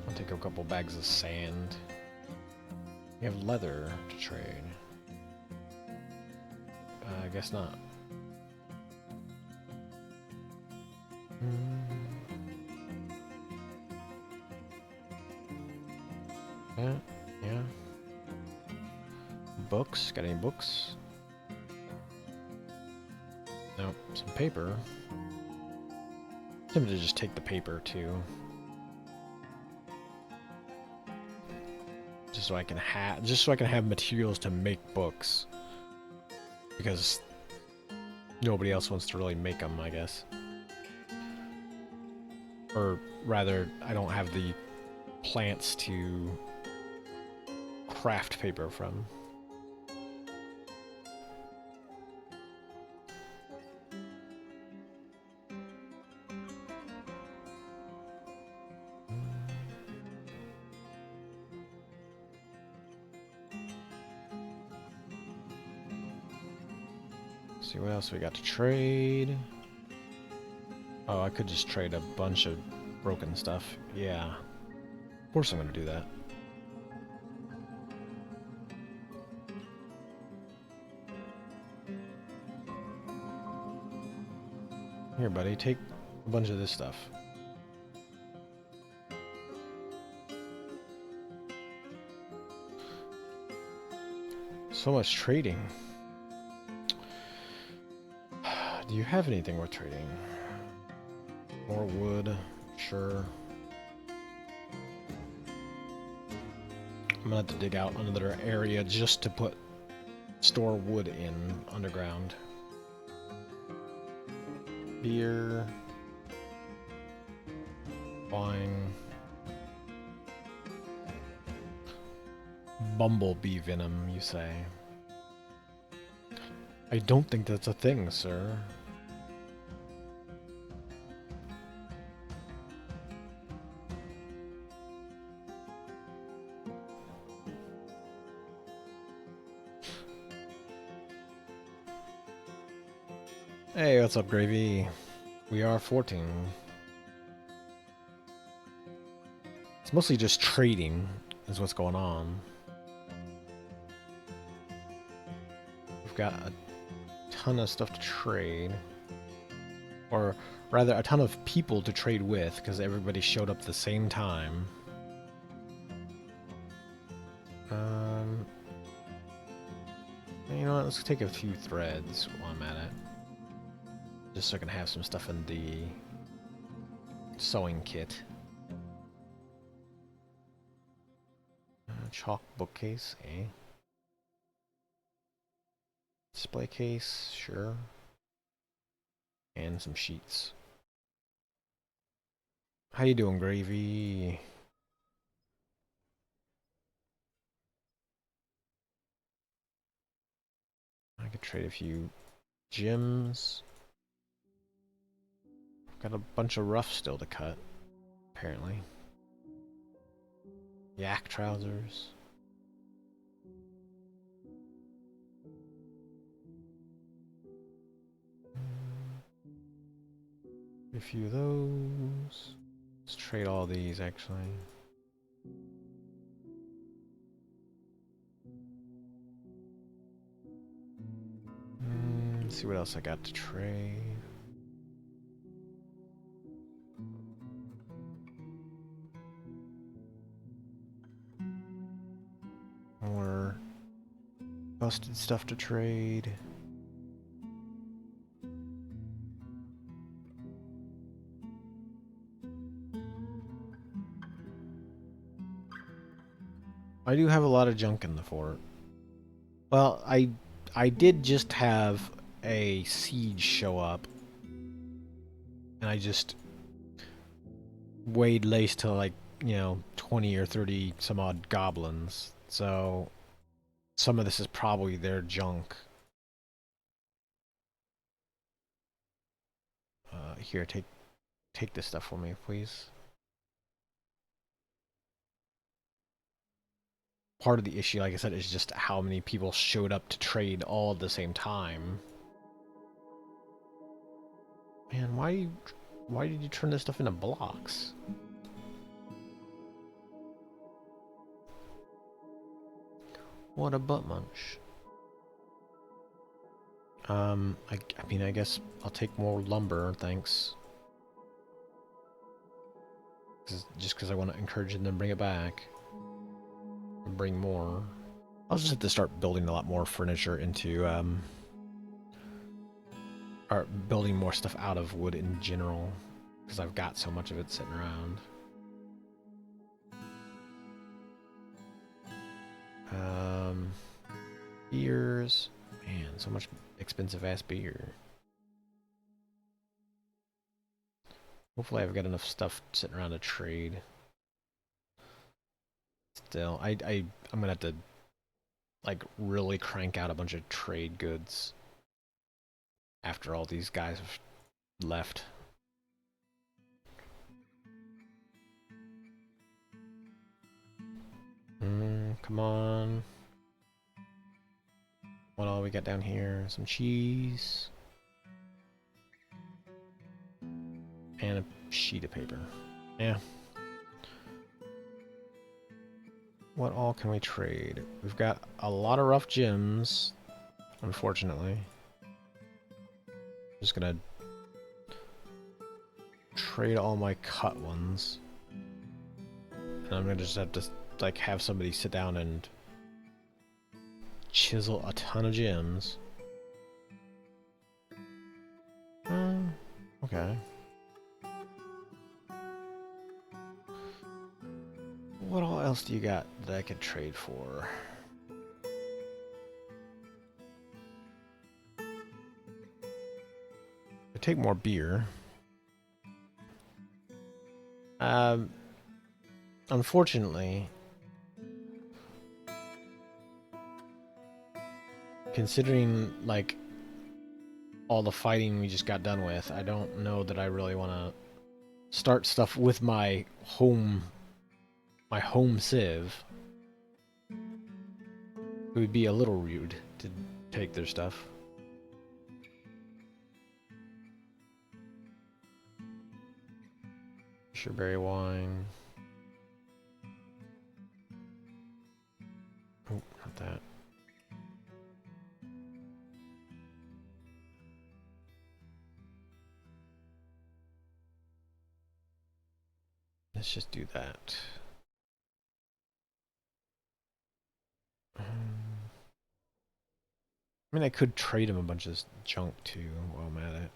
I'll take a couple bags of sand. We have leather to trade. I guess not. Yeah, yeah. Books? Got any books? Nope. Some paper. I'm tempted to just take the paper too. Just so I can have materials to make books. Because nobody else wants to really make them, I guess. Or rather, I don't have the plants to craft paper from. See what else we got to trade. Oh, I could just trade a bunch of broken stuff. Yeah. Of course I'm gonna do that. Here, buddy, take a bunch of this stuff. So much trading. Do you have anything worth trading? More wood, sure. I'm gonna have to dig out another area just to store wood in underground. Beer. Wine. Bumblebee venom, you say? I don't think that's a thing, sir. Hey, what's up, Gravy? We are 14. It's mostly just trading is what's going on. We've got a ton of stuff to trade. Or rather, a ton of people to trade with, because everybody showed up at the same time. You know what, let's take a few threads while I'm at it. Just so I can have some stuff in the sewing kit. Chalk bookcase, eh? Display case, sure. And some sheets. How you doing, Gravy? I could trade a few gems. I've got a bunch of rough still to cut, apparently. Yak trousers. A few of those. Let's trade all these, actually. Let's see what else I got to trade. More busted stuff to trade. I do have a lot of junk in the fort. Well, I did just have a siege show up, and I just weighed lace to like, 20 or 30 some odd goblins. So some of this is probably their junk. Here, take this stuff for me, please. Part of the issue, like I said, is just how many people showed up to trade all at the same time. Man, why did you turn this stuff into blocks? What a butt munch. I mean, I guess I'll take more lumber, thanks. Just because I want to encourage them to bring it back. And bring more. I'll just have to start building a lot more furniture into, or building more stuff out of wood in general. Because I've got so much of it sitting around. Beers. Man, so much expensive ass beer. Hopefully I've got enough stuff sitting around to trade. Still, I'm gonna have to like really crank out a bunch of trade goods after all these guys have left. Come on. What all we got down here? Some cheese. And a sheet of paper. Yeah. What all can we trade? We've got a lot of rough gems, unfortunately. Just gonna trade all my cut ones. And I'm gonna just have to like have somebody sit down and chisel a ton of gems. Okay. What all else do you got that I could trade for? take more beer. Unfortunately, considering like all the fighting we just got done with, I don't know that I really want to start stuff with my home civ. It would be a little rude to take their stuff. Sureberry wine. Oh, not that. Let's just do that. I mean, I could trade him a bunch of junk too while I'm at it.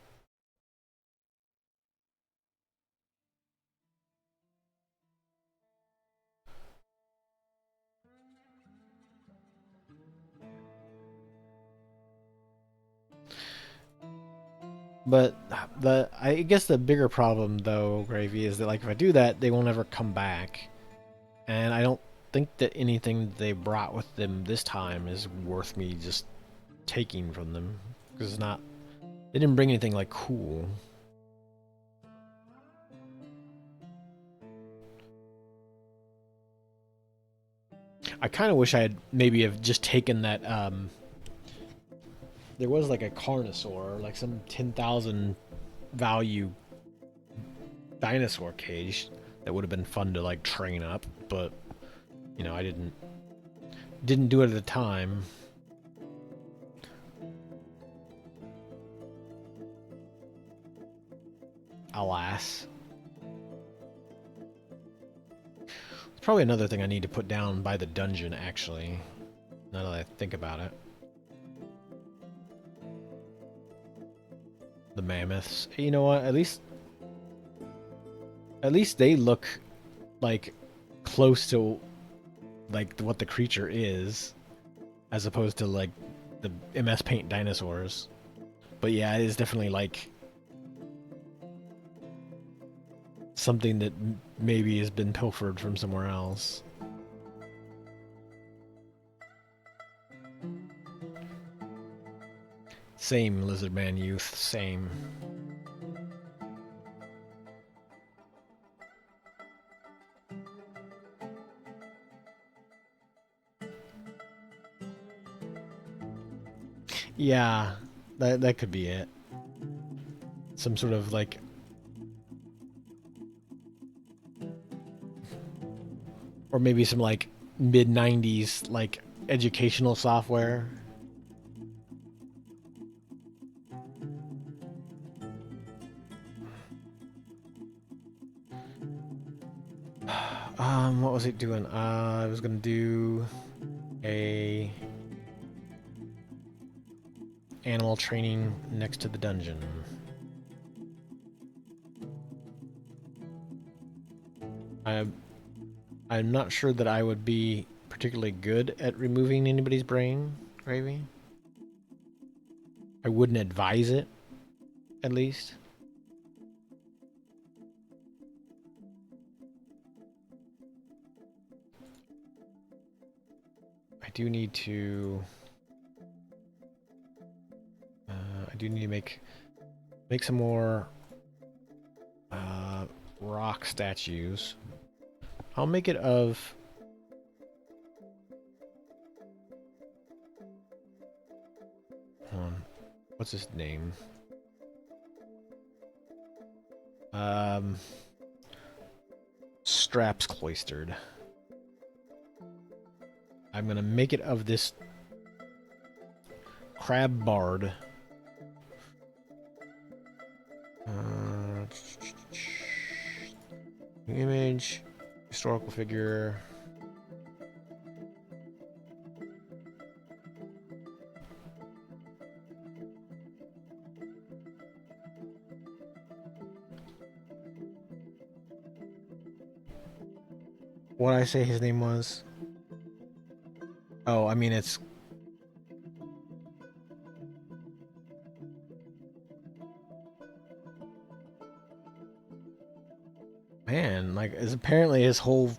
But I guess the bigger problem though, Gravy, is that like if I do that, they won't ever come back, and I don't think that anything they brought with them this time is worth me just taking from them, because it's not. They didn't bring anything like cool. I kind of wish I had maybe have just taken that. There was like a Carnosaur, like some 10,000 value dinosaur cage that would have been fun to like train up, but you know, I didn't do it at the time. Alas. It's probably another thing I need to put down by the dungeon, actually, now that I think about it. The mammoths. You know what? At least they look like close to like what the creature is, as opposed to like the MS Paint dinosaurs. But yeah, it is definitely like something that maybe has been pilfered from somewhere else. Same, Lizardman Youth, same. Yeah, that could be it. Some sort of like or maybe some like mid 90s like educational software. What was it doing? I was gonna do a animal training next to the dungeon. I'm not sure that I would be particularly good at removing anybody's brain, Gravy. I wouldn't advise it, at least. I do need to make some more rock statues. I'll make it of what's his name? Straps cloistered. I'm gonna make it of this crab bard. Image, historical figure. What did I say his name was? Oh, I mean it's Man, like, is apparently his whole...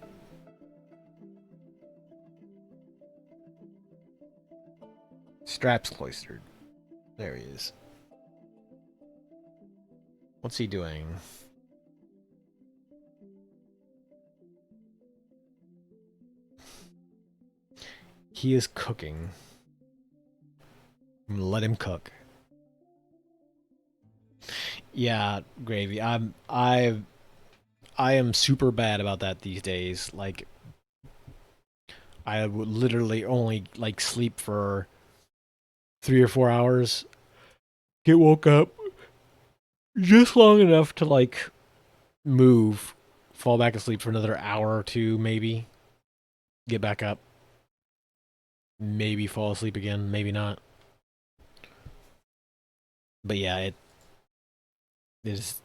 strap's cloistered. There he is. What's he doing? He is cooking. Let him cook. Yeah, Gravy. I am super bad about that these days. Like, I would literally only like sleep for 3 or 4 hours, get woke up just long enough to like move, fall back asleep for another hour or two, maybe get back up, maybe fall asleep again, maybe not. But yeah, it is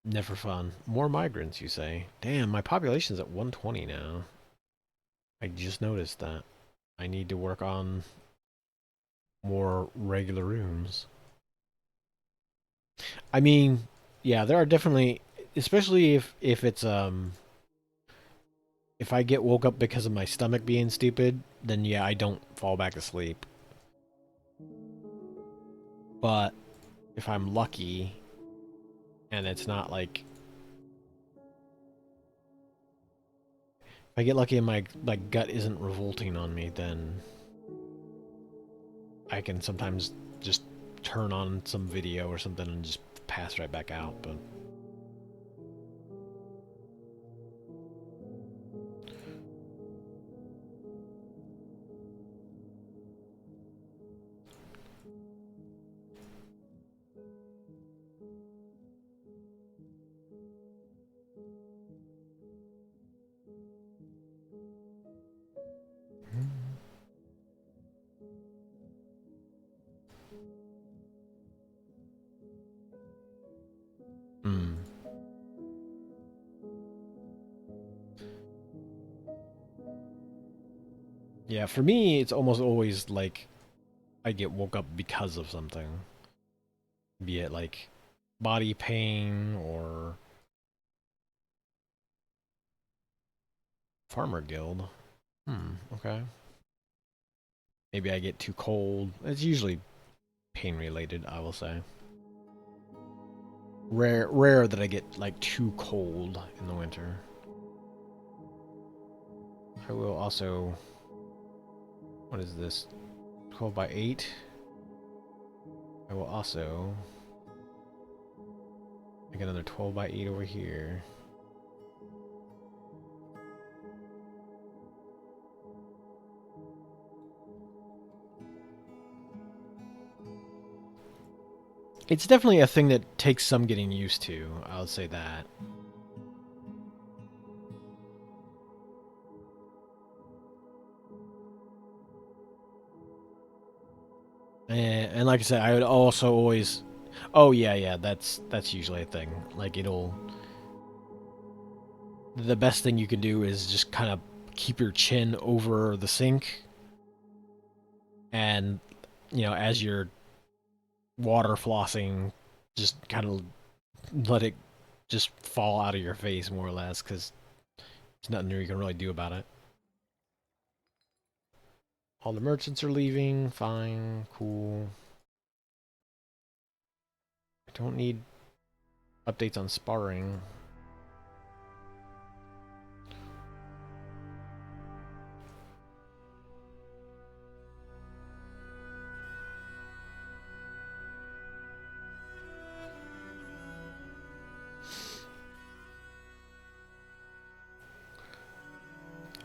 never fun. More migrants, you say? Damn, my population's at 120 now. I just noticed that. I need to work on more regular rooms. I mean, yeah, there are definitely, especially if it's if I get woke up because of my stomach being stupid, then yeah, I don't fall back asleep. But if I'm lucky and it's not like, if I get lucky and my gut isn't revolting on me, then I can sometimes just turn on some video or something and just pass right back out. But mm. Yeah, for me, it's almost always like I get woke up because of something, be it like body pain or farmer guild. Okay. Maybe I get too cold. It's usually pain related, I will say. Rare that I get like too cold in the winter. I will also, what is this? 12 by 8. I will also make another 12 by 8 over here. It's definitely a thing that takes some getting used to, I'll say that. And like I said, I would also always... Oh yeah, yeah, that's usually a thing. Like it'll... The best thing you can do is just kind of keep your chin over the sink, and as you're water flossing, just kind of let it just fall out of your face more or less, because there's nothing you can really do about it. All the merchants are leaving. Fine, cool. I don't need updates on sparring.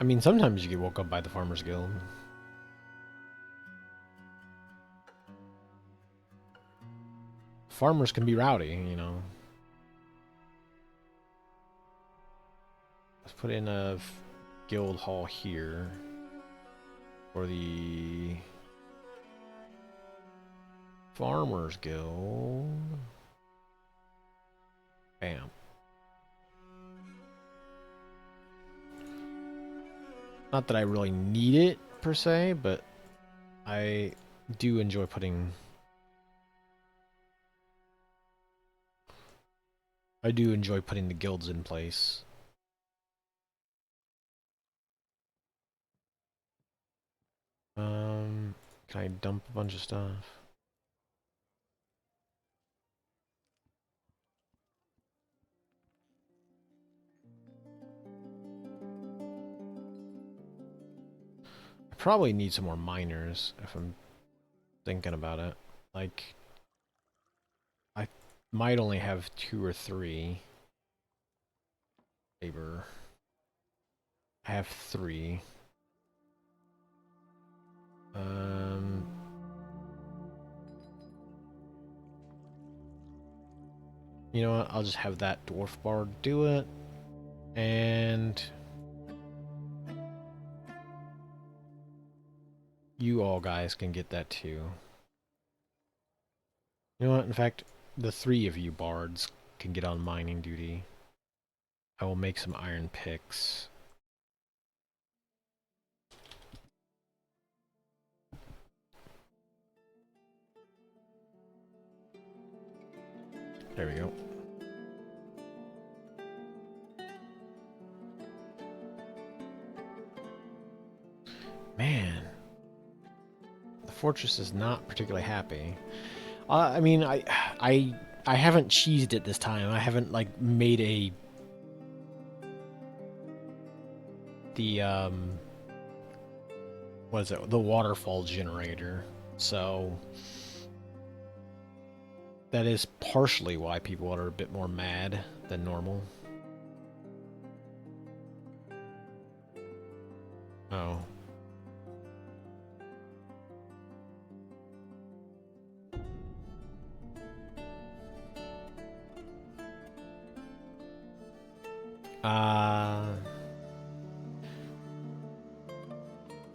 I mean, sometimes you get woke up by the Farmers Guild. Farmers can be rowdy. Let's put in a guild hall here for the Farmers Guild. Bam. Not that I really need it per se, but I do enjoy putting I do enjoy putting the guilds in place. Can I dump a bunch of stuff? I probably need some more miners if I'm thinking about it. Like, I might only have 2 or 3. Labor. I have 3. You know what? I'll just have that dwarf bard do it. And you all guys can get that too. You know what? In fact, the 3 of you bards can get on mining duty. I will make some iron picks. There we go. Man, the fortress is not particularly happy. I mean, I haven't cheesed it this time. I haven't like made the what is it? The waterfall generator. So that is partially why people are a bit more mad than normal. Oh.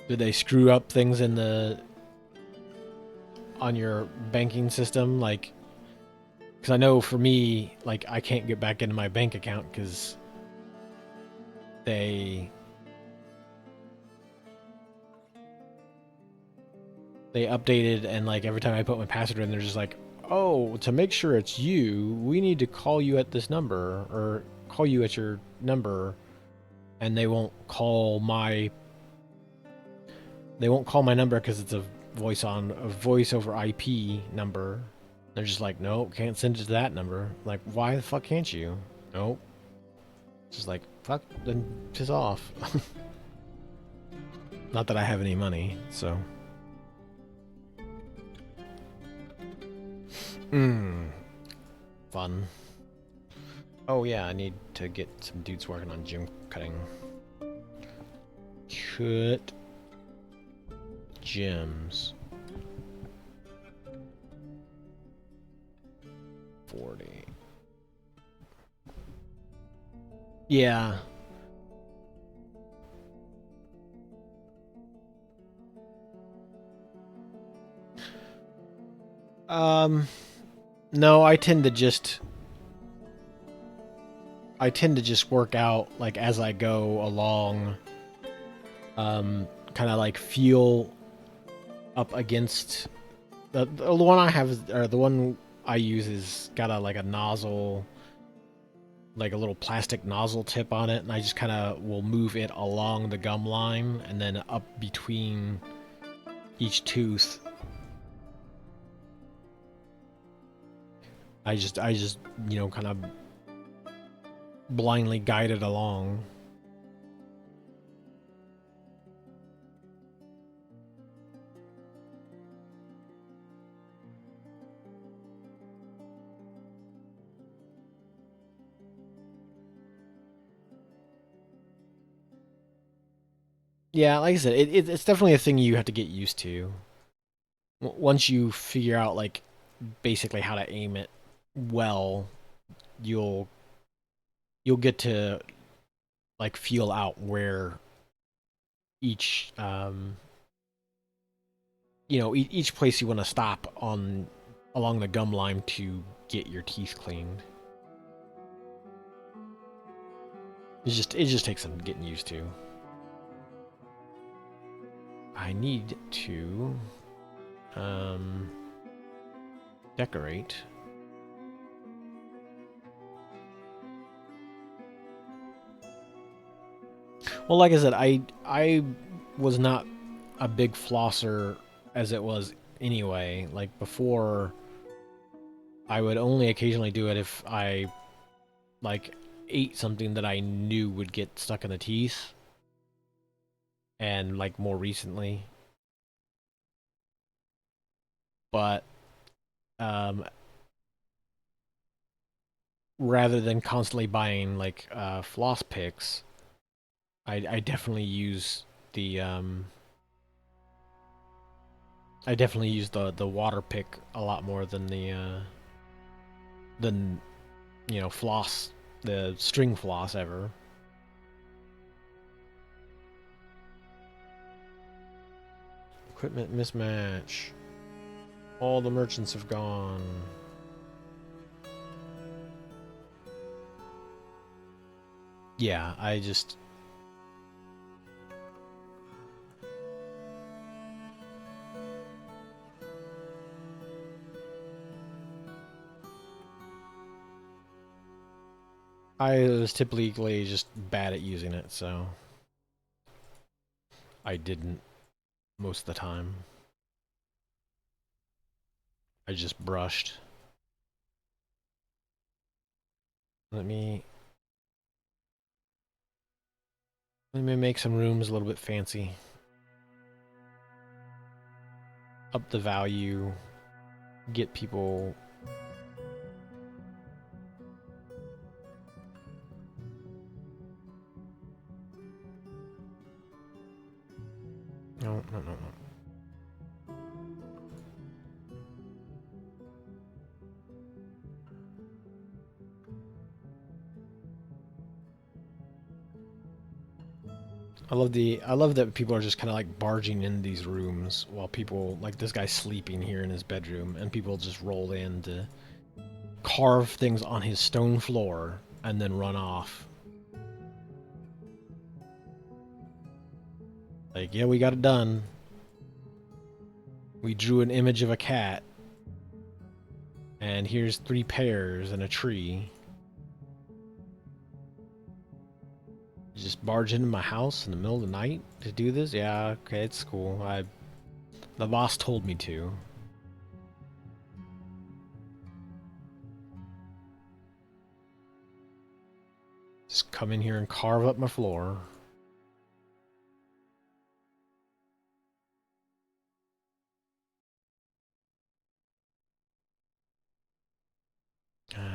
Did they screw up things in the on your banking system? Like, because I know for me, like, I can't get back into my bank account because they updated, and like every time I put my password in, they're just like, oh, to make sure it's you, we need to call you at this number or call you at your number, and they won't call my number because it's a voice over IP number. They're just like, nope, can't send it to that number. Like, why the fuck can't you? Nope. Just like, fuck, then piss off. Not that I have any money, so. Fun. Oh yeah, I need to get some dudes working on gem cutting. Cut gems. 40. Yeah. No, I tend to just work out like as I go along. Kind of like feel up against the one I have, or the one I use is got a nozzle, like a little plastic nozzle tip on it, and I just kind of will move it along the gum line and then up between each tooth. I just kind of blindly guide it along. Yeah, like I said, it's definitely a thing you have to get used to. Once you figure out like basically how to aim it well, you'll get to like feel out where each each place you want to stop on along the gum line to get your teeth cleaned. It just takes some getting used to. I need to decorate. Well, like I said, I was not a big flosser as it was anyway. Like before, I would only occasionally do it if I like ate something that I knew would get stuck in the teeth. And like more recently, but um, rather than constantly buying like floss picks, I definitely use the I definitely use the water pick a lot more than than floss, the string floss ever. Equipment mismatch. All the merchants have gone. Yeah, I just I was typically just bad at using it, so I didn't most of the time. I just brushed. Let me make some rooms a little bit fancy. Up the value, get people. No, no, no, no. I love that people are just kind of like barging in these rooms while people like this guy's sleeping here in his bedroom and people just roll in to carve things on his stone floor and then run off. Like, yeah, we got it done. We drew an image of a cat. And here's 3 pears and a tree. Just barge into my house in the middle of the night to do this? Yeah, okay, it's cool. The boss told me to. Just come in here and carve up my floor.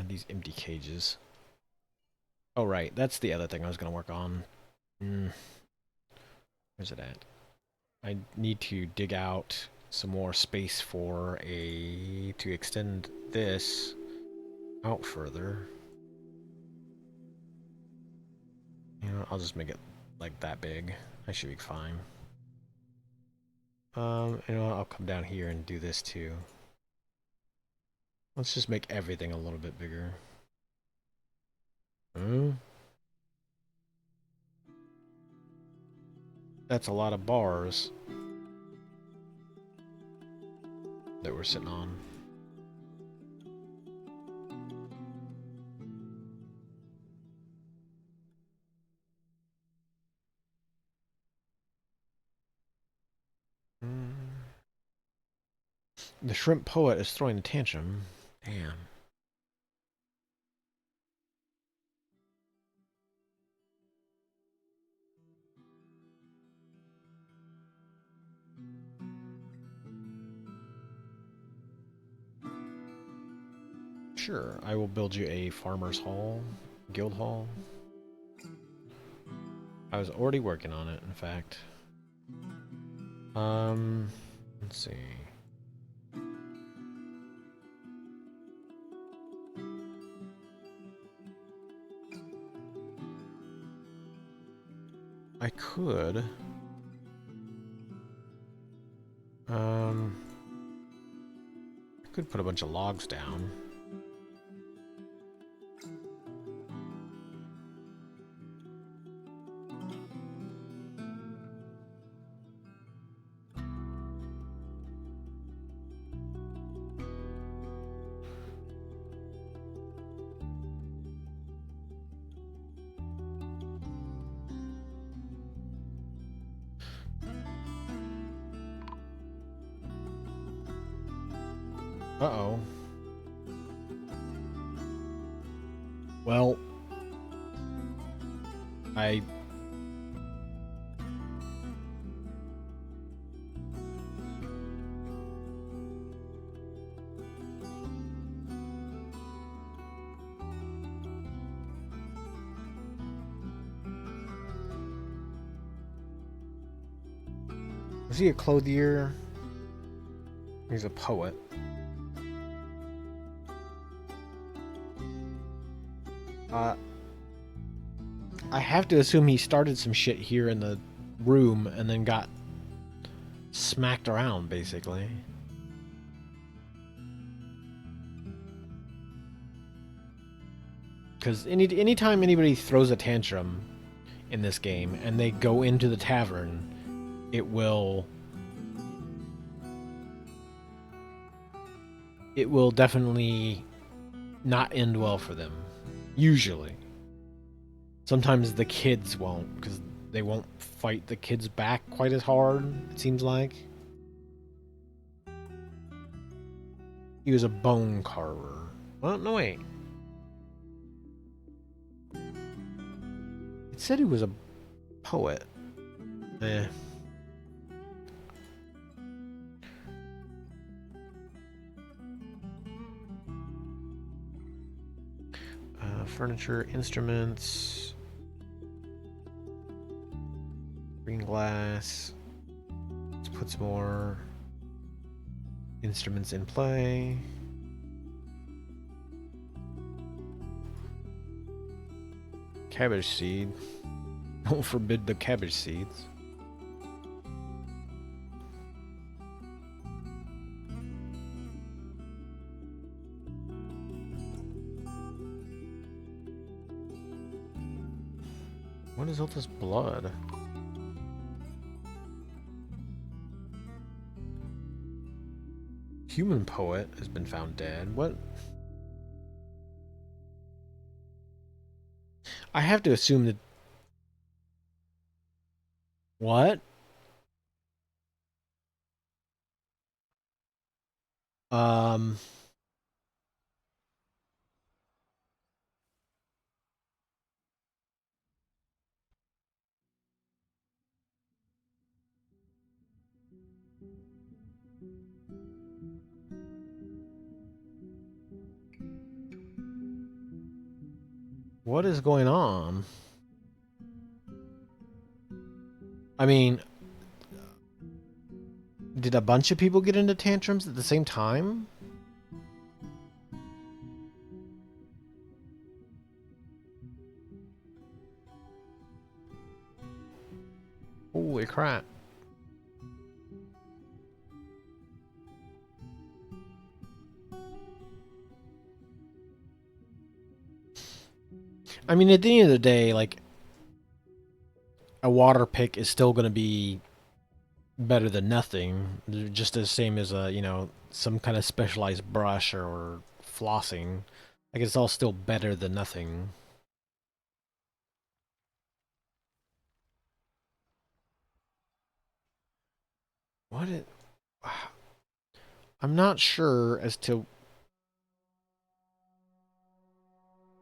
These empty cages. Oh, right. That's the other thing I was going to work on. Where's it at? I need to dig out some more space for to extend this out further. You know, I'll just make it like that big. I should be fine. You know what? I'll come down here and do this too. Let's just make everything a little bit bigger. That's a lot of bars that we're sitting on. The shrimp poet is throwing a tantrum. Damn. Sure, I will build you a farmer's hall, guild hall. I was already working on it, in fact. Let's see. I could. I could put a bunch of logs down. Uh-oh. Well, I... Was he a clothier? He's a poet. Uh, I have to assume he started some shit here in the room and then got smacked around, basically. Because anytime anybody throws a tantrum in this game and they go into the tavern, it will definitely not end well for them. Usually. Sometimes the kids won't, because they won't fight the kids back quite as hard, it seems like. He was a bone carver. Well, no, wait. It said he was a poet. Eh. Furniture, instruments, green glass. Let's put some more instruments in play. Cabbage seed. Don't forbid the cabbage seeds. What is all this blood? Human poet has been found dead. What? I have to assume that... What? Um... What is going on? I mean, did a bunch of people get into tantrums at the same time? Holy crap. I mean, at the end of the day, like, a water pick is still going to be better than nothing. Just the same as a, some kind of specialized brush or flossing. Like, it's all still better than nothing. What it... I'm not sure as to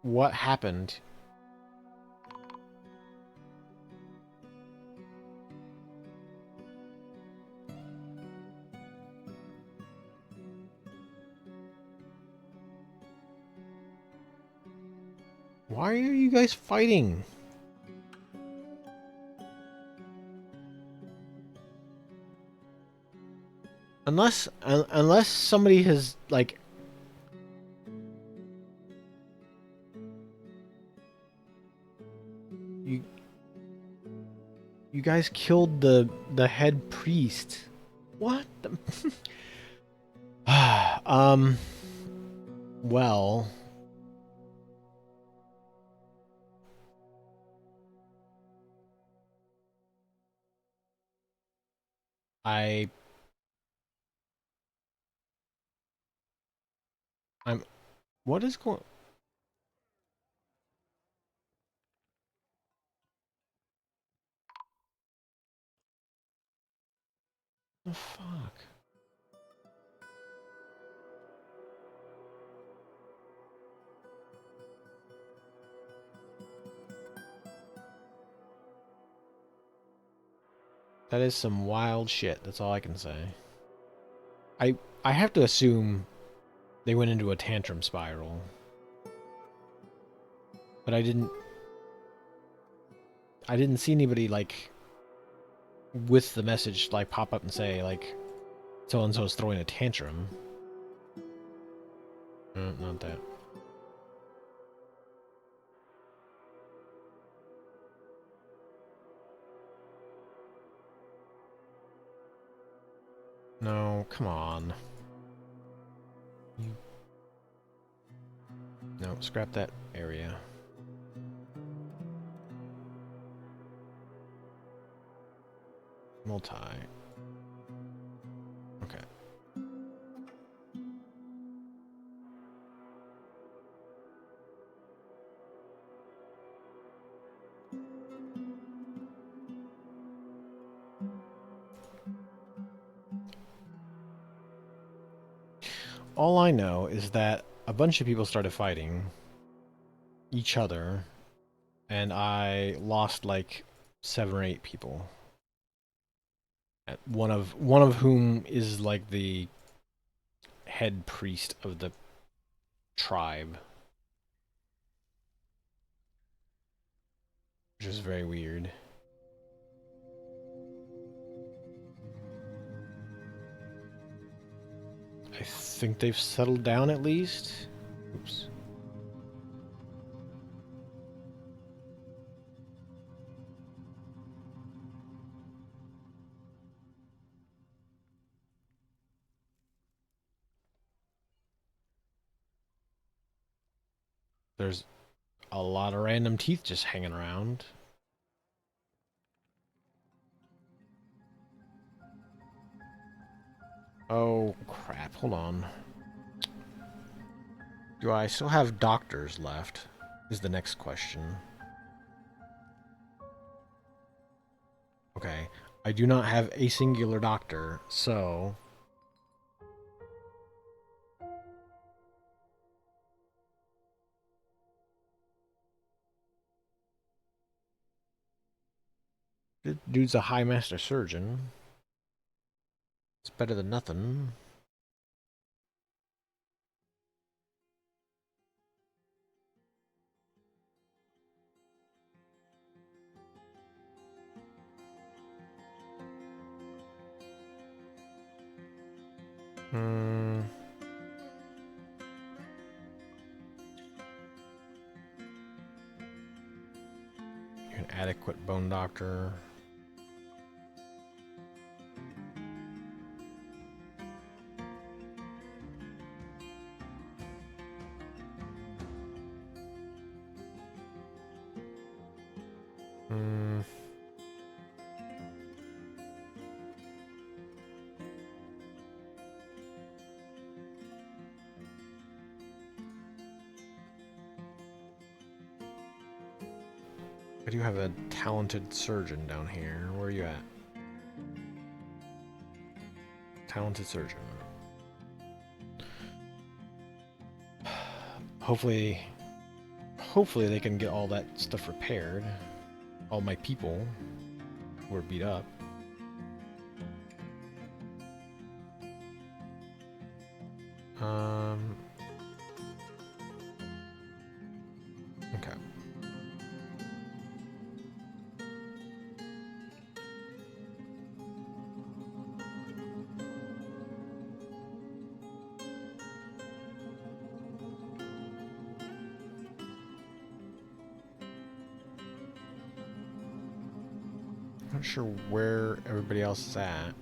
what happened. Why are you guys fighting? Unless somebody has, like... You guys killed the head priest. What the... Well... I... I'm... What is going... The fuck? That is some wild shit. That's all I can say. I have to assume they went into a tantrum spiral. But I didn't see anybody like with the message like pop up and say like so and so is throwing a tantrum. Not that. No, come on. No, scrap that area. Multi. Okay. All I know is that a bunch of people started fighting each other, and I lost like 7 or 8 people. One of whom is like the head priest of the tribe, which is very weird. I think they've settled down at least. Oops. There's a lot of random teeth just hanging around. Oh, crap. Hold on. Do I still have doctors left? Is the next question. Okay. I do not have a singular doctor, so... This dude's a high master surgeon. It's better than nothing. Hmm. You're an adequate bone doctor. Hmm. I do have a talented surgeon down here. Where are you at? Talented surgeon. Hopefully they can get all that stuff repaired. All my people who are beat up. Okay. Not sure where everybody else is at.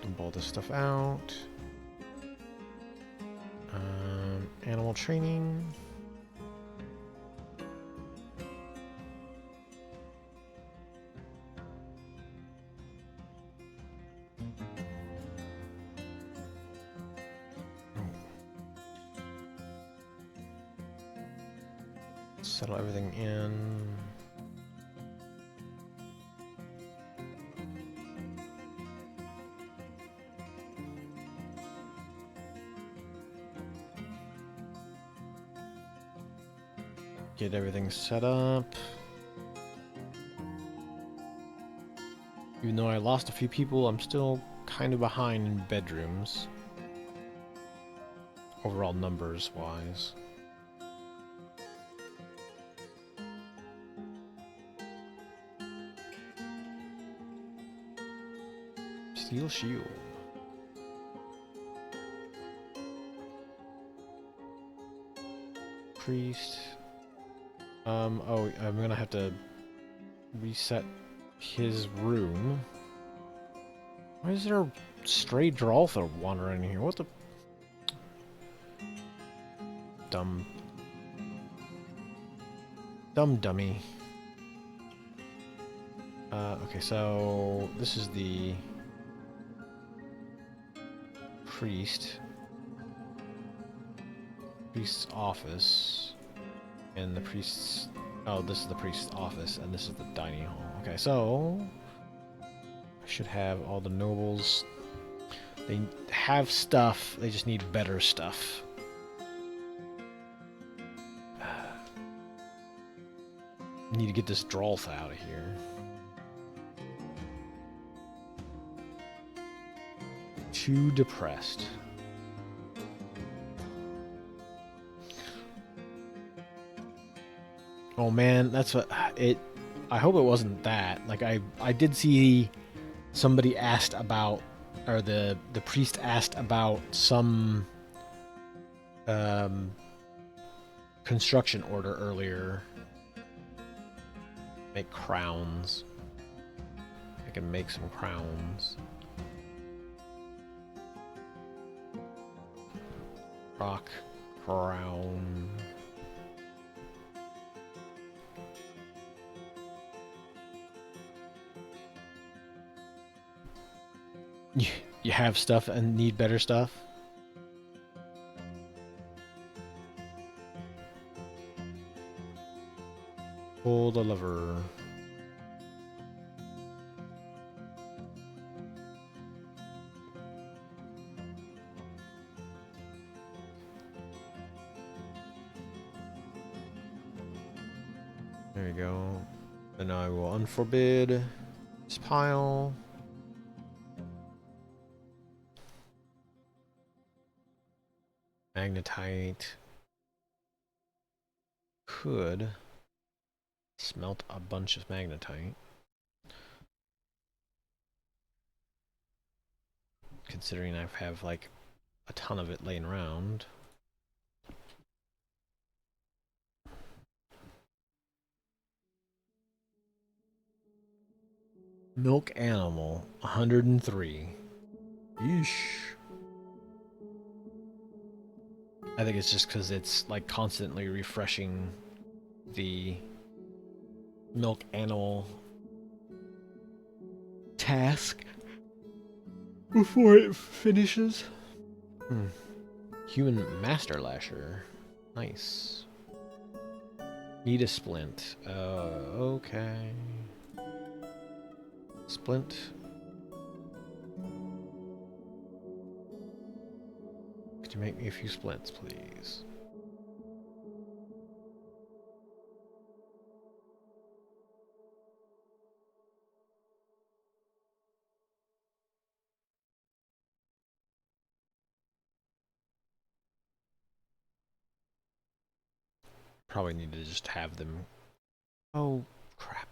Dump all this stuff out. Animal training. Settle everything in. Get everything set up. Even though I lost a few people, I'm still kind of behind in bedrooms. Overall numbers wise. Steel shield. Priest. Oh, I'm gonna have to reset his room. Why is there a stray Draltha wandering in here? What the... Dumb dummy. Okay, so this is the priest's office, and the priest's... Oh, this is the priest's office, and this is the dining hall. Okay, so I should have all the nobles. They have stuff, they just need better stuff. Need to get this Draltha out of here. Too depressed. Oh man, that's what it... I hope it wasn't that. Like, I did see somebody asked about, or the priest asked about some construction order earlier. Make crowns. I can make some crowns. Rock crown. You have stuff and need better stuff? Pull the lever. There you go. Then I will unforbid this pile. Magnetite. Could smelt a bunch of magnetite. Considering I have like a ton of it laying around. Milk animal, 103. Yeesh. I think it's just because it's like constantly refreshing the milk animal task before it finishes. Human Master Lasher. Nice. Need a splint. Okay. Splint. Could you make me a few splints, please? Probably need to just have them... Oh, crap.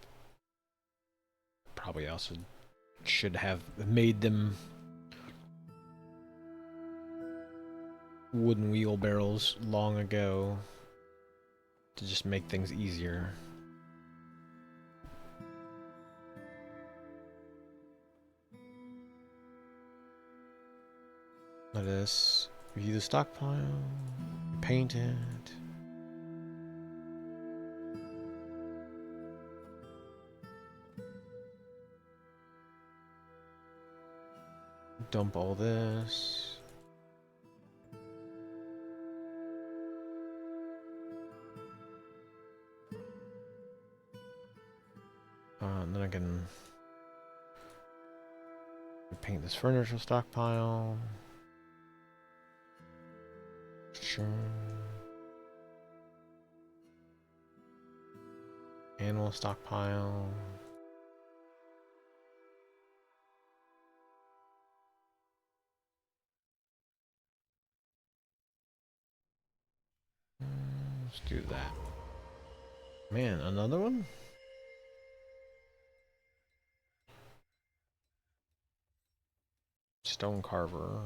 Probably also should have made them wooden wheelbarrows long ago to just make things easier. Let us review the stockpile, paint it. Dump all this. And then I can paint this furniture stockpile. Sure. Animal stockpile. Let's do that. Man, another one? Stone carver.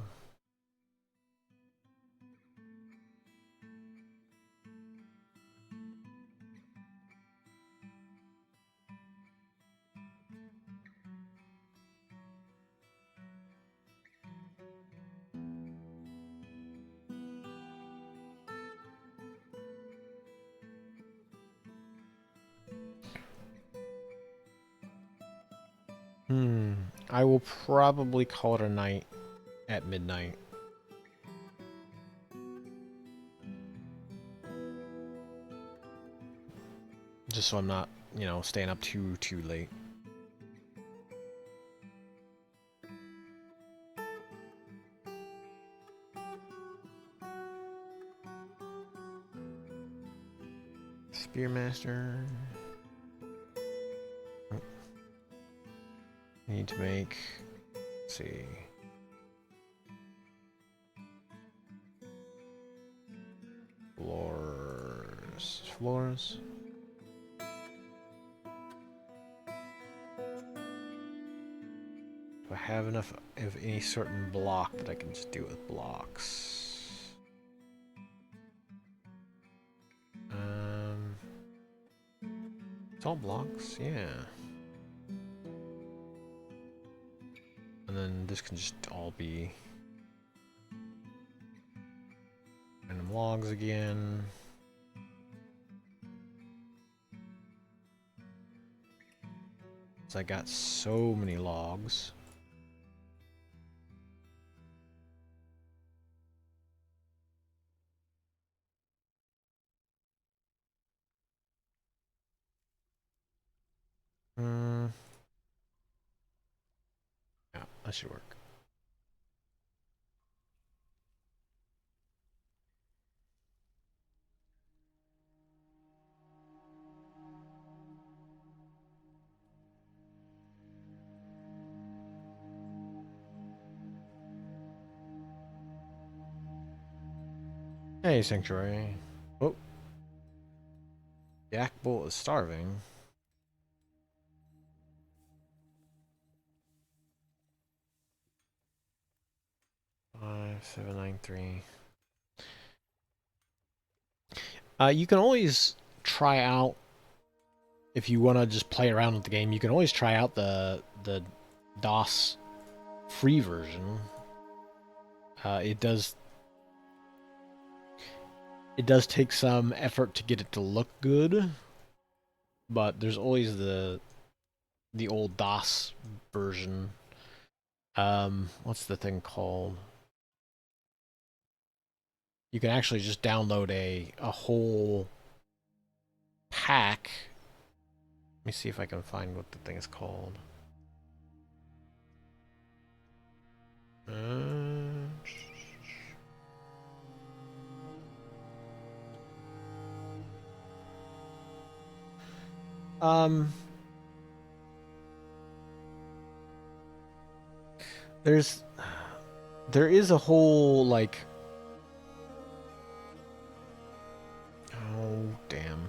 I will probably call it a night at midnight. Just so I'm not, you know, staying up too late. Spearmaster. Need to make, let's see. Floors. Do I have enough of any certain block that I can just do with blocks? It's all blocks, yeah. And then this can just all be random logs again. So I got so many logs. Yeah, that should work. Hey, Sanctuary. Oh. Yak Bull is starving. Five, 7, 9, 3. You can always try out, if you want to just play around with the game, you can always try out the DOS free version. It does take some effort to get it to look good, but there's always the old DOS version. What's the thing called? You can actually just download a whole pack. Let me see if I can find what the thing is called. There is a whole, like, oh damn,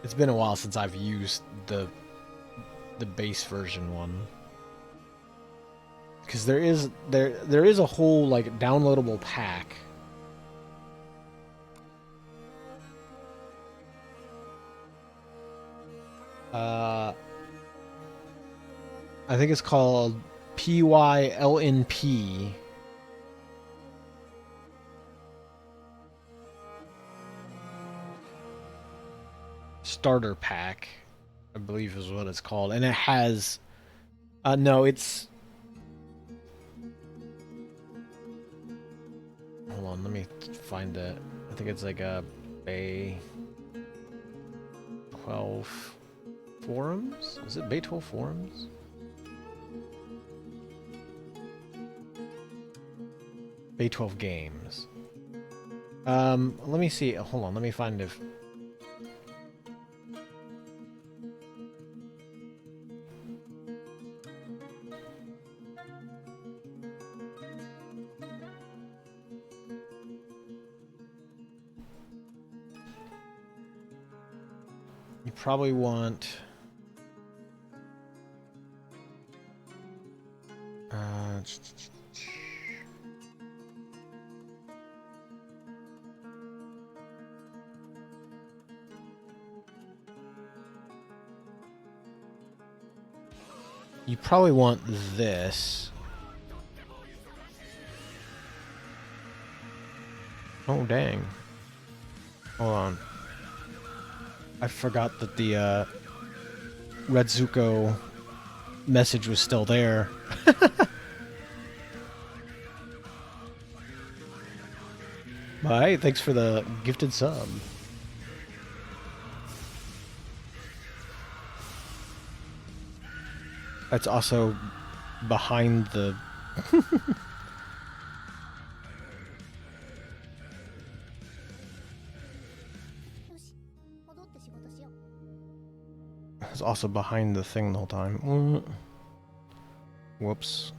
it's been a while since I've used the base version one, because there is a whole, like, downloadable pack. I think it's called PYLNP. Starter pack, I believe is what it's called, and it has no, it's, hold on, let me find it. I think it's like a Bay 12 forums. Is it Bay 12 forums? Bay 12 games. Let me see. Hold on, let me find if You probably want... Uh, you probably want this. Oh, dang. Hold on. I forgot that the Red Zuko message was still there. Bye, thanks for the gifted sub. That's also behind the... It's also behind the thing the whole time. Whoops.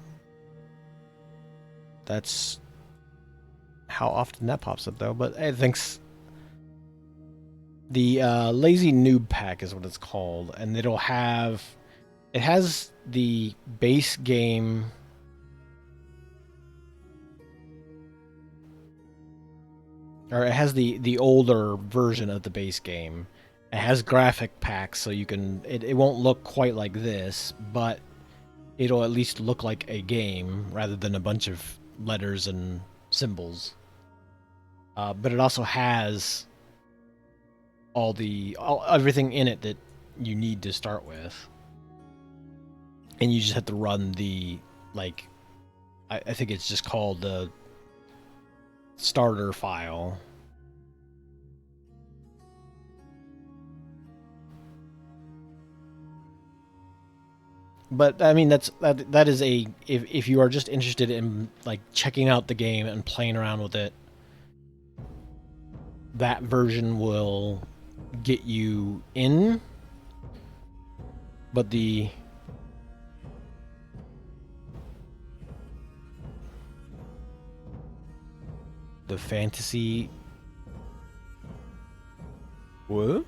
That's how often that pops up, though. But hey, thanks. The Lazy Noob Pack is what it's called, and it'll have... It has the base game... Or it has the older version of the base game. It has graphic packs, so you can... It won't look quite like this, but it'll at least look like a game, rather than a bunch of letters and symbols. But it also has everything in it that you need to start with. And you just have to run the, like... I think it's just called the starter file. But I mean, that is a... If you are just interested in like checking out the game and playing around with it, that version will get you in. But the fantasy... What?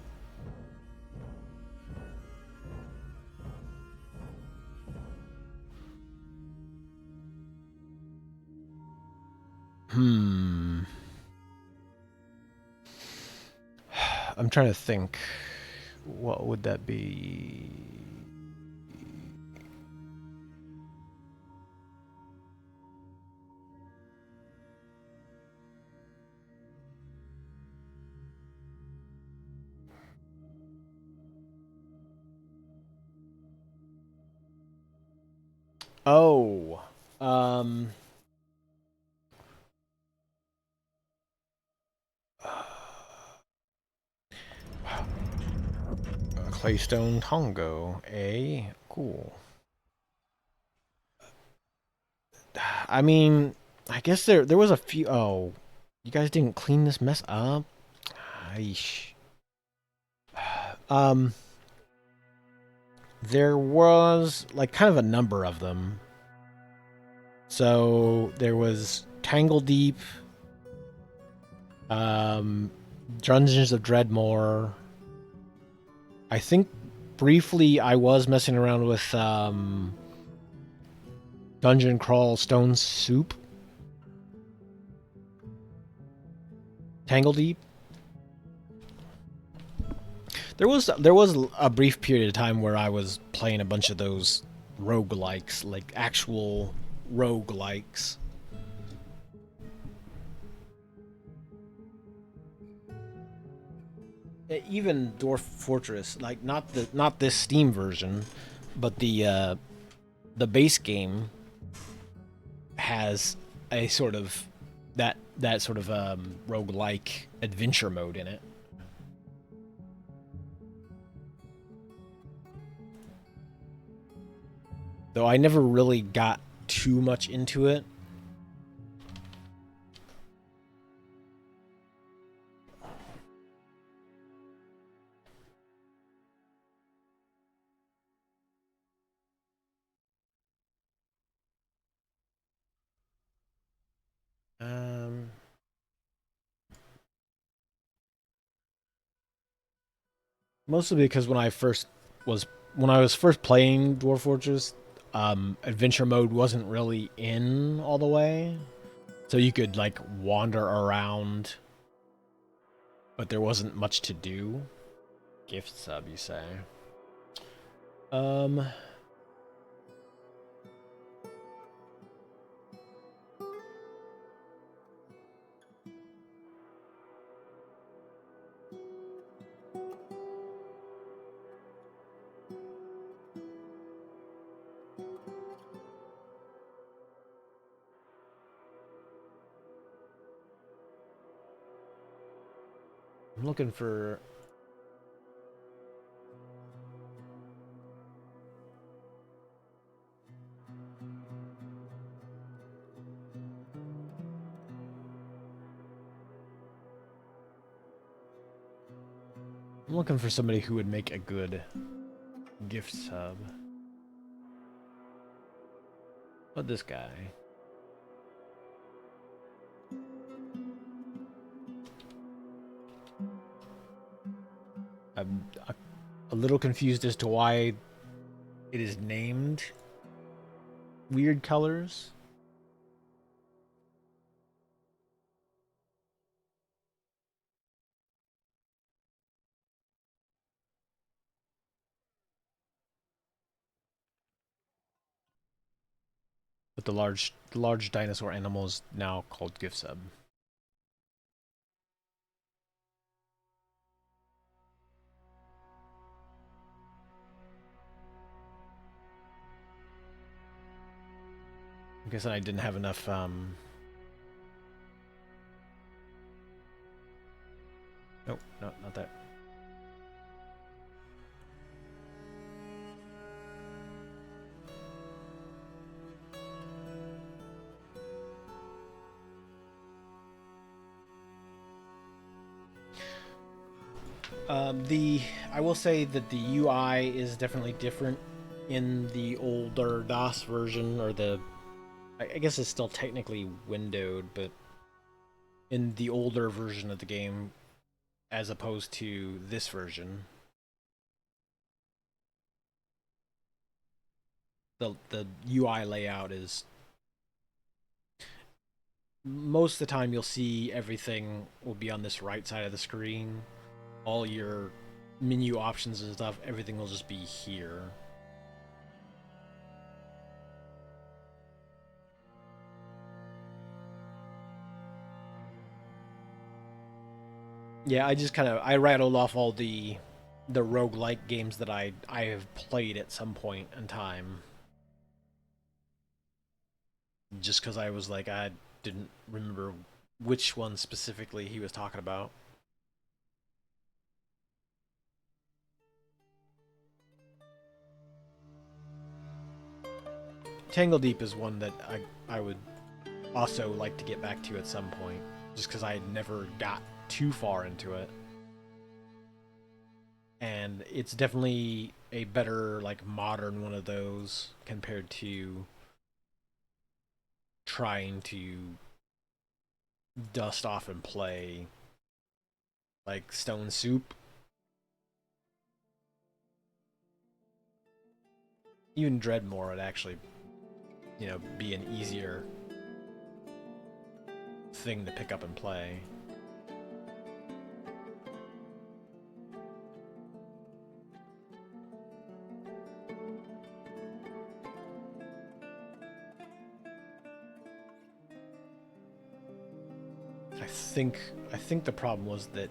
I'm trying to think. What would that be? Oh. Claystone Tongo. Cool. I mean, I guess there was a few... Oh, you guys didn't clean this mess up? Aish. There was, like, kind of a number of them. So, there was Tangle Deep, Dungeons of Dreadmore. I think briefly I was messing around with Dungeon Crawl Stone Soup. Tangle Deep. There was a brief period of time where I was playing a bunch of those roguelikes, like actual roguelikes. Even Dwarf Fortress, like not this Steam version, but the base game has a sort of that sort of roguelike adventure mode in it. Though I never really got too much into it. Mostly because when I was first playing Dwarf Fortress, adventure mode wasn't really in all the way, so you could like wander around, but there wasn't much to do. Gift sub, you say? Um, I'm looking for. I'm looking for somebody who would make a good gift sub. But this guy. I'm a little confused as to why it is named weird colors. But the large dinosaur animal is now called gift sub. I guess I didn't have enough. Nope, no, not that. I will say that the UI is definitely different in the older DOS version, or the I guess it's still technically windowed, but in the older version of the game, as opposed to this version, the UI layout is most of the time you'll see everything will be on this right side of the screen. All your menu options and stuff, everything will just be here. Yeah, I rattled off all the roguelike games that I have played at some point in time. Just because I was like I didn't remember which one specifically he was talking about. Tangle Deep is one that I would also like to get back to at some point, just because I never got too far into it. And it's definitely a better like modern one of those compared to trying to dust off and play like Stone Soup. Even Dreadmore would actually, be an easier thing to pick up and play. I think the problem was that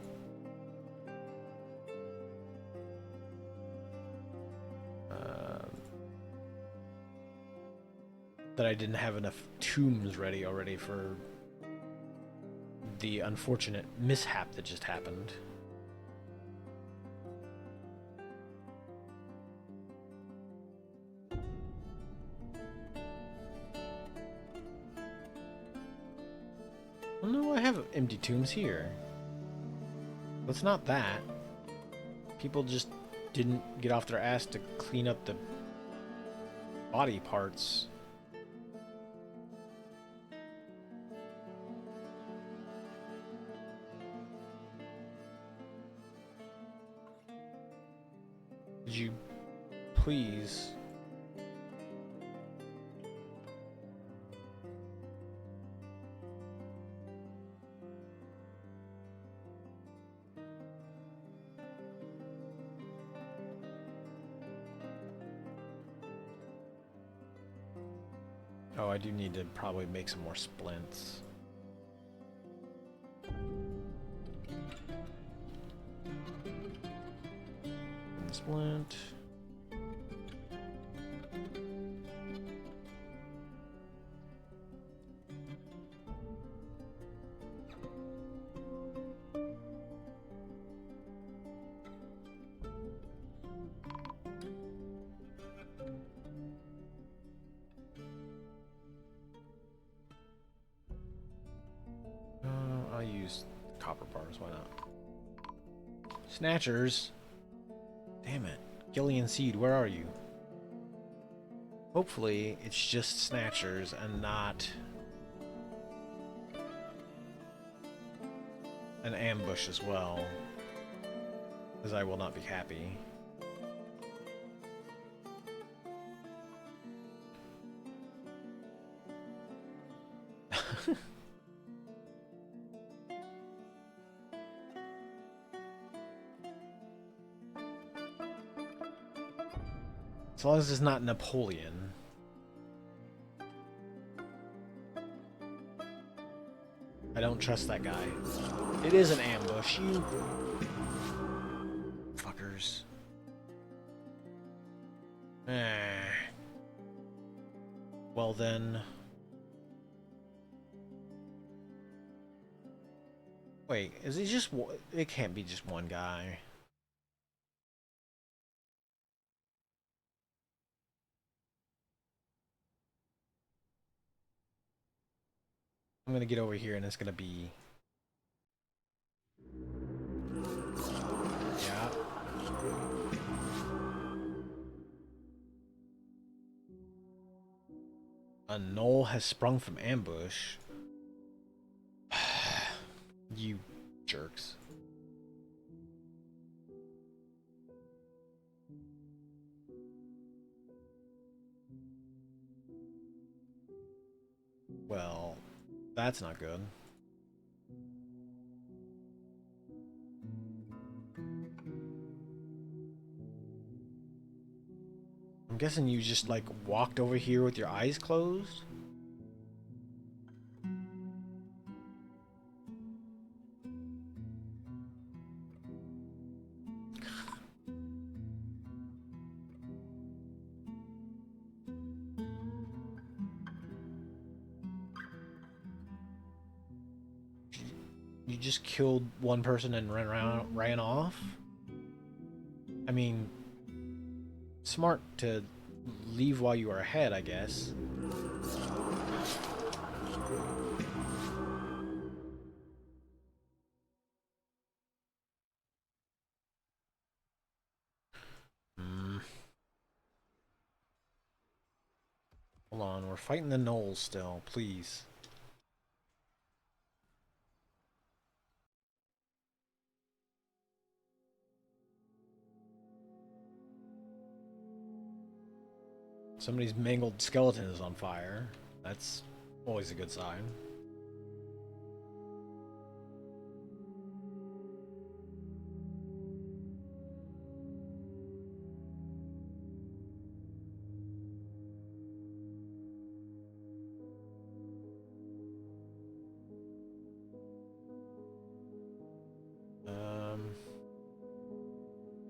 that I didn't have enough tombs ready already for the unfortunate mishap that just happened. Well, no, I have empty tombs here. It's not that. People just didn't get off their ass to clean up the body parts. Could you please? Oh, I do need to probably make some more splints. Splint. I'll use copper bars, why not? Snatchers! Damn it. Gillian Seed, where are you? Hopefully, it's just Snatchers and not an ambush as well, because I will not be happy. As long as it's not Napoleon. I don't trust that guy. It is an ambush, you fuckers. Well then. Wait, is it just one? It can't be just one guy. I'm gonna get over here and it's gonna be... Yeah. A knoll has sprung from ambush. You jerks. Well, that's not good. I'm guessing you just like walked over here with your eyes closed? You just killed one person and ran off? I mean, smart to leave while you are ahead, I guess. Hold on, we're fighting the gnolls still, please. Somebody's mangled skeleton is on fire. That's always a good sign.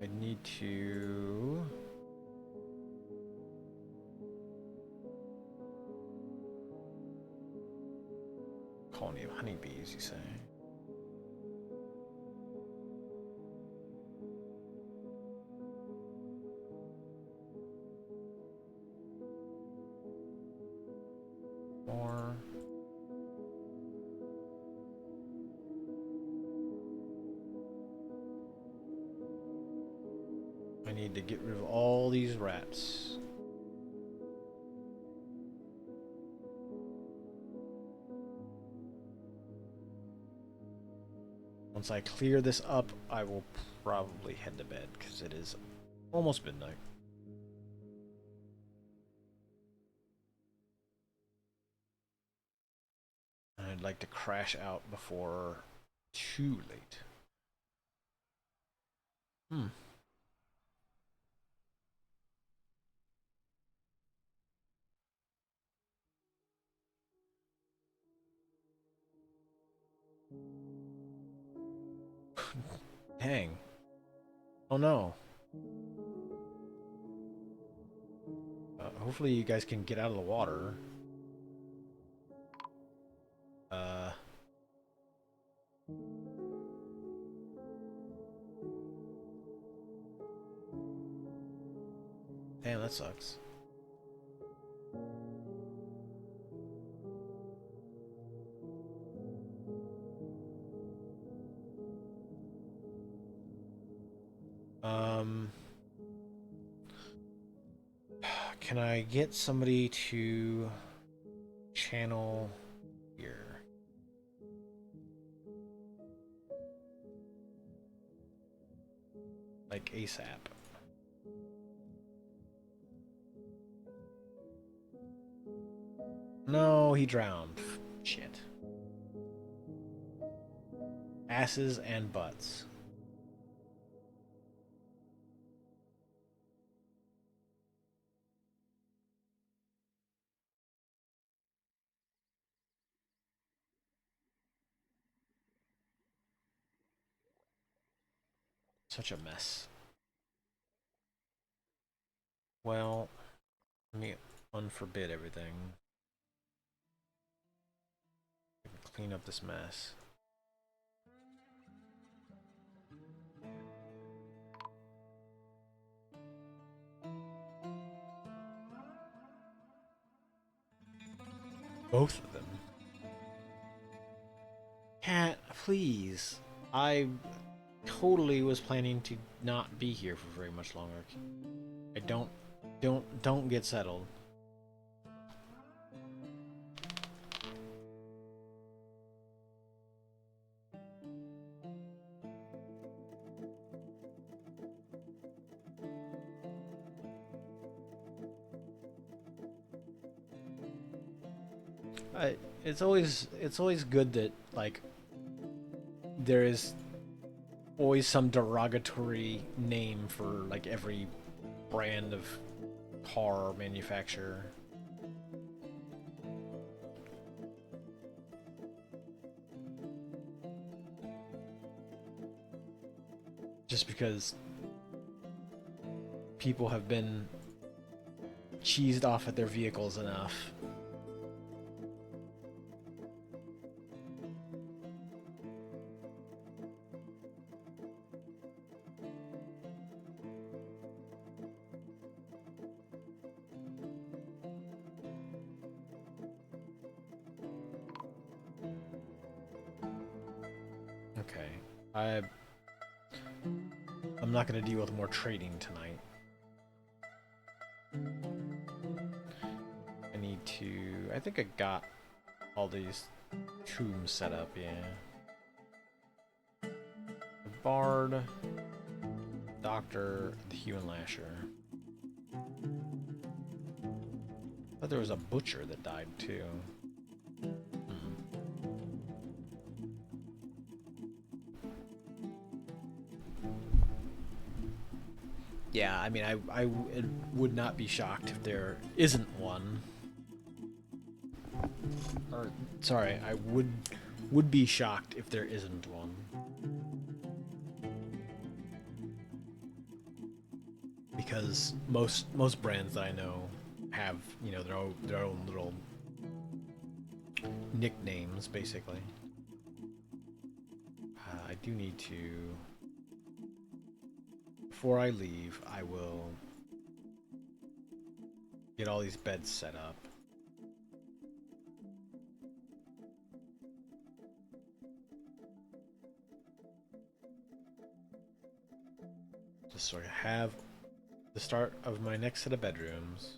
I need to... Colony of honeybees, you say? Or... I need to get rid of all these rats. Once I clear this up, I will probably head to bed, because it is Almost midnight. I'd like to crash out before too late. Hmm. Dang. Oh no. Hopefully you guys can get out of the water. Uh. Damn, that sucks. Um. Can I get somebody to channel here? Like ASAP. No, he drowned. Shit. Asses and butts. Such a mess. Well, let me unforbid everything. Clean up this mess. Both of them. Cat, please. I totally was planning to not be here for very much longer. I don't get settled. I, it's always good that like there is always some derogatory name for like every brand of car manufacturer. Just because people have been cheesed off at their vehicles enough. Okay. I I'm not going to deal with more trading tonight. I need to... I think I got all these tombs set up, yeah. The Bard, Doctor, the Human Lasher. I thought there was a Butcher that died too. Yeah, I mean, I would not be shocked if there isn't one. Or, sorry, I would be shocked if there isn't one. Because most brands that I know have, you know, their own little nicknames, basically. I do need to... Before I leave, I will get all these beds set up. Just so I have the start of my next set of bedrooms.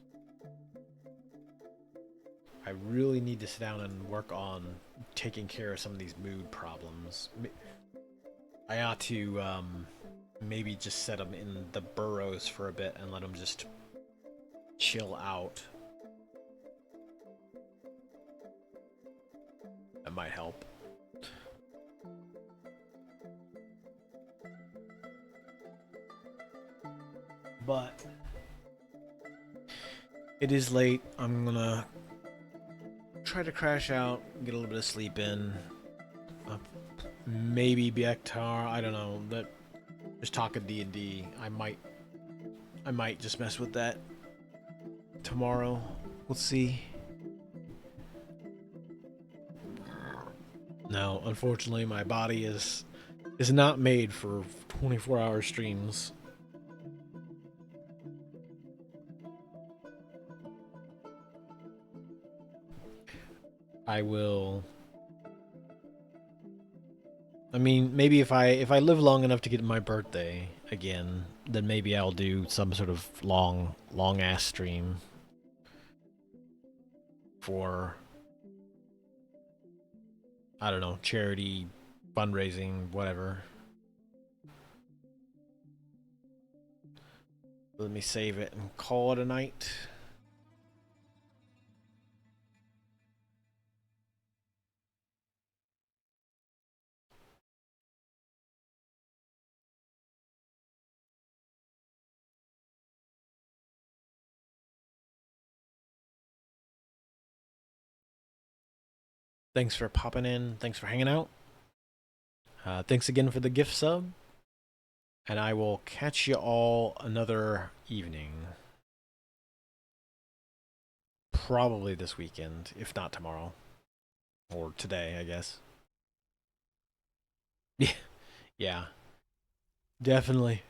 I really need to sit down and work on taking care of some of these mood problems. I ought to maybe just set them in the burrows for a bit and let them just chill out. That might help. But it is late. I'm gonna try to crash out, get a little bit of sleep in. Maybe Bjektar, I don't know. But just talking D&D, I might just mess with that tomorrow. We'll see. No, unfortunately, my body is not made for 24-hour streams. I will. I mean, maybe if I live long enough to get my birthday again, then maybe I'll do some sort of long ass stream for, I don't know, charity, fundraising, whatever. Let me save it and call it a night. Thanks for popping in. Thanks for hanging out. Thanks again for the gift sub. And I will catch you all another evening. Probably this weekend, if not tomorrow. Or today, I guess. Yeah. Definitely.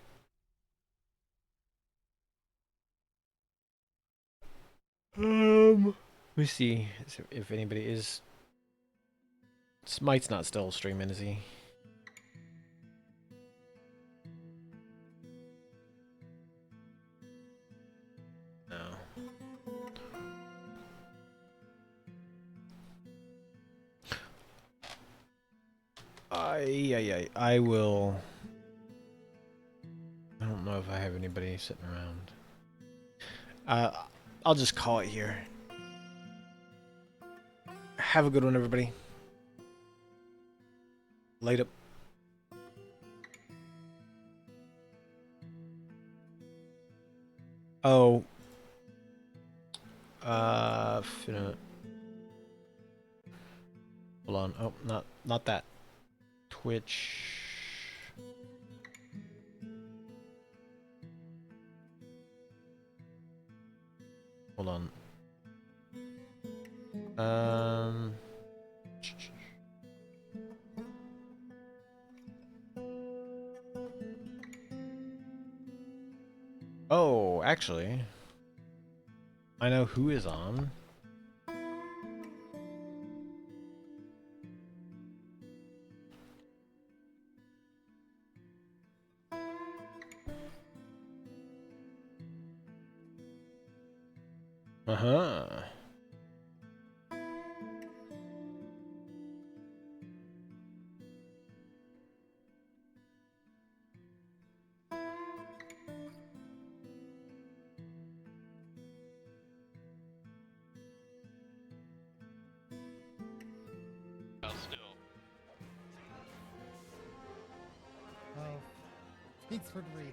Let me see if anybody is. Smite's not still streaming, is he? No. I will. I don't know if I have anybody sitting around. I'll just call it here. Have a good one, everybody. Later. Oh. Hold on. Oh, not that. Twitch. Hold on. Oh, actually, I know who is on. Uh-huh. Oh, thanks for the radio.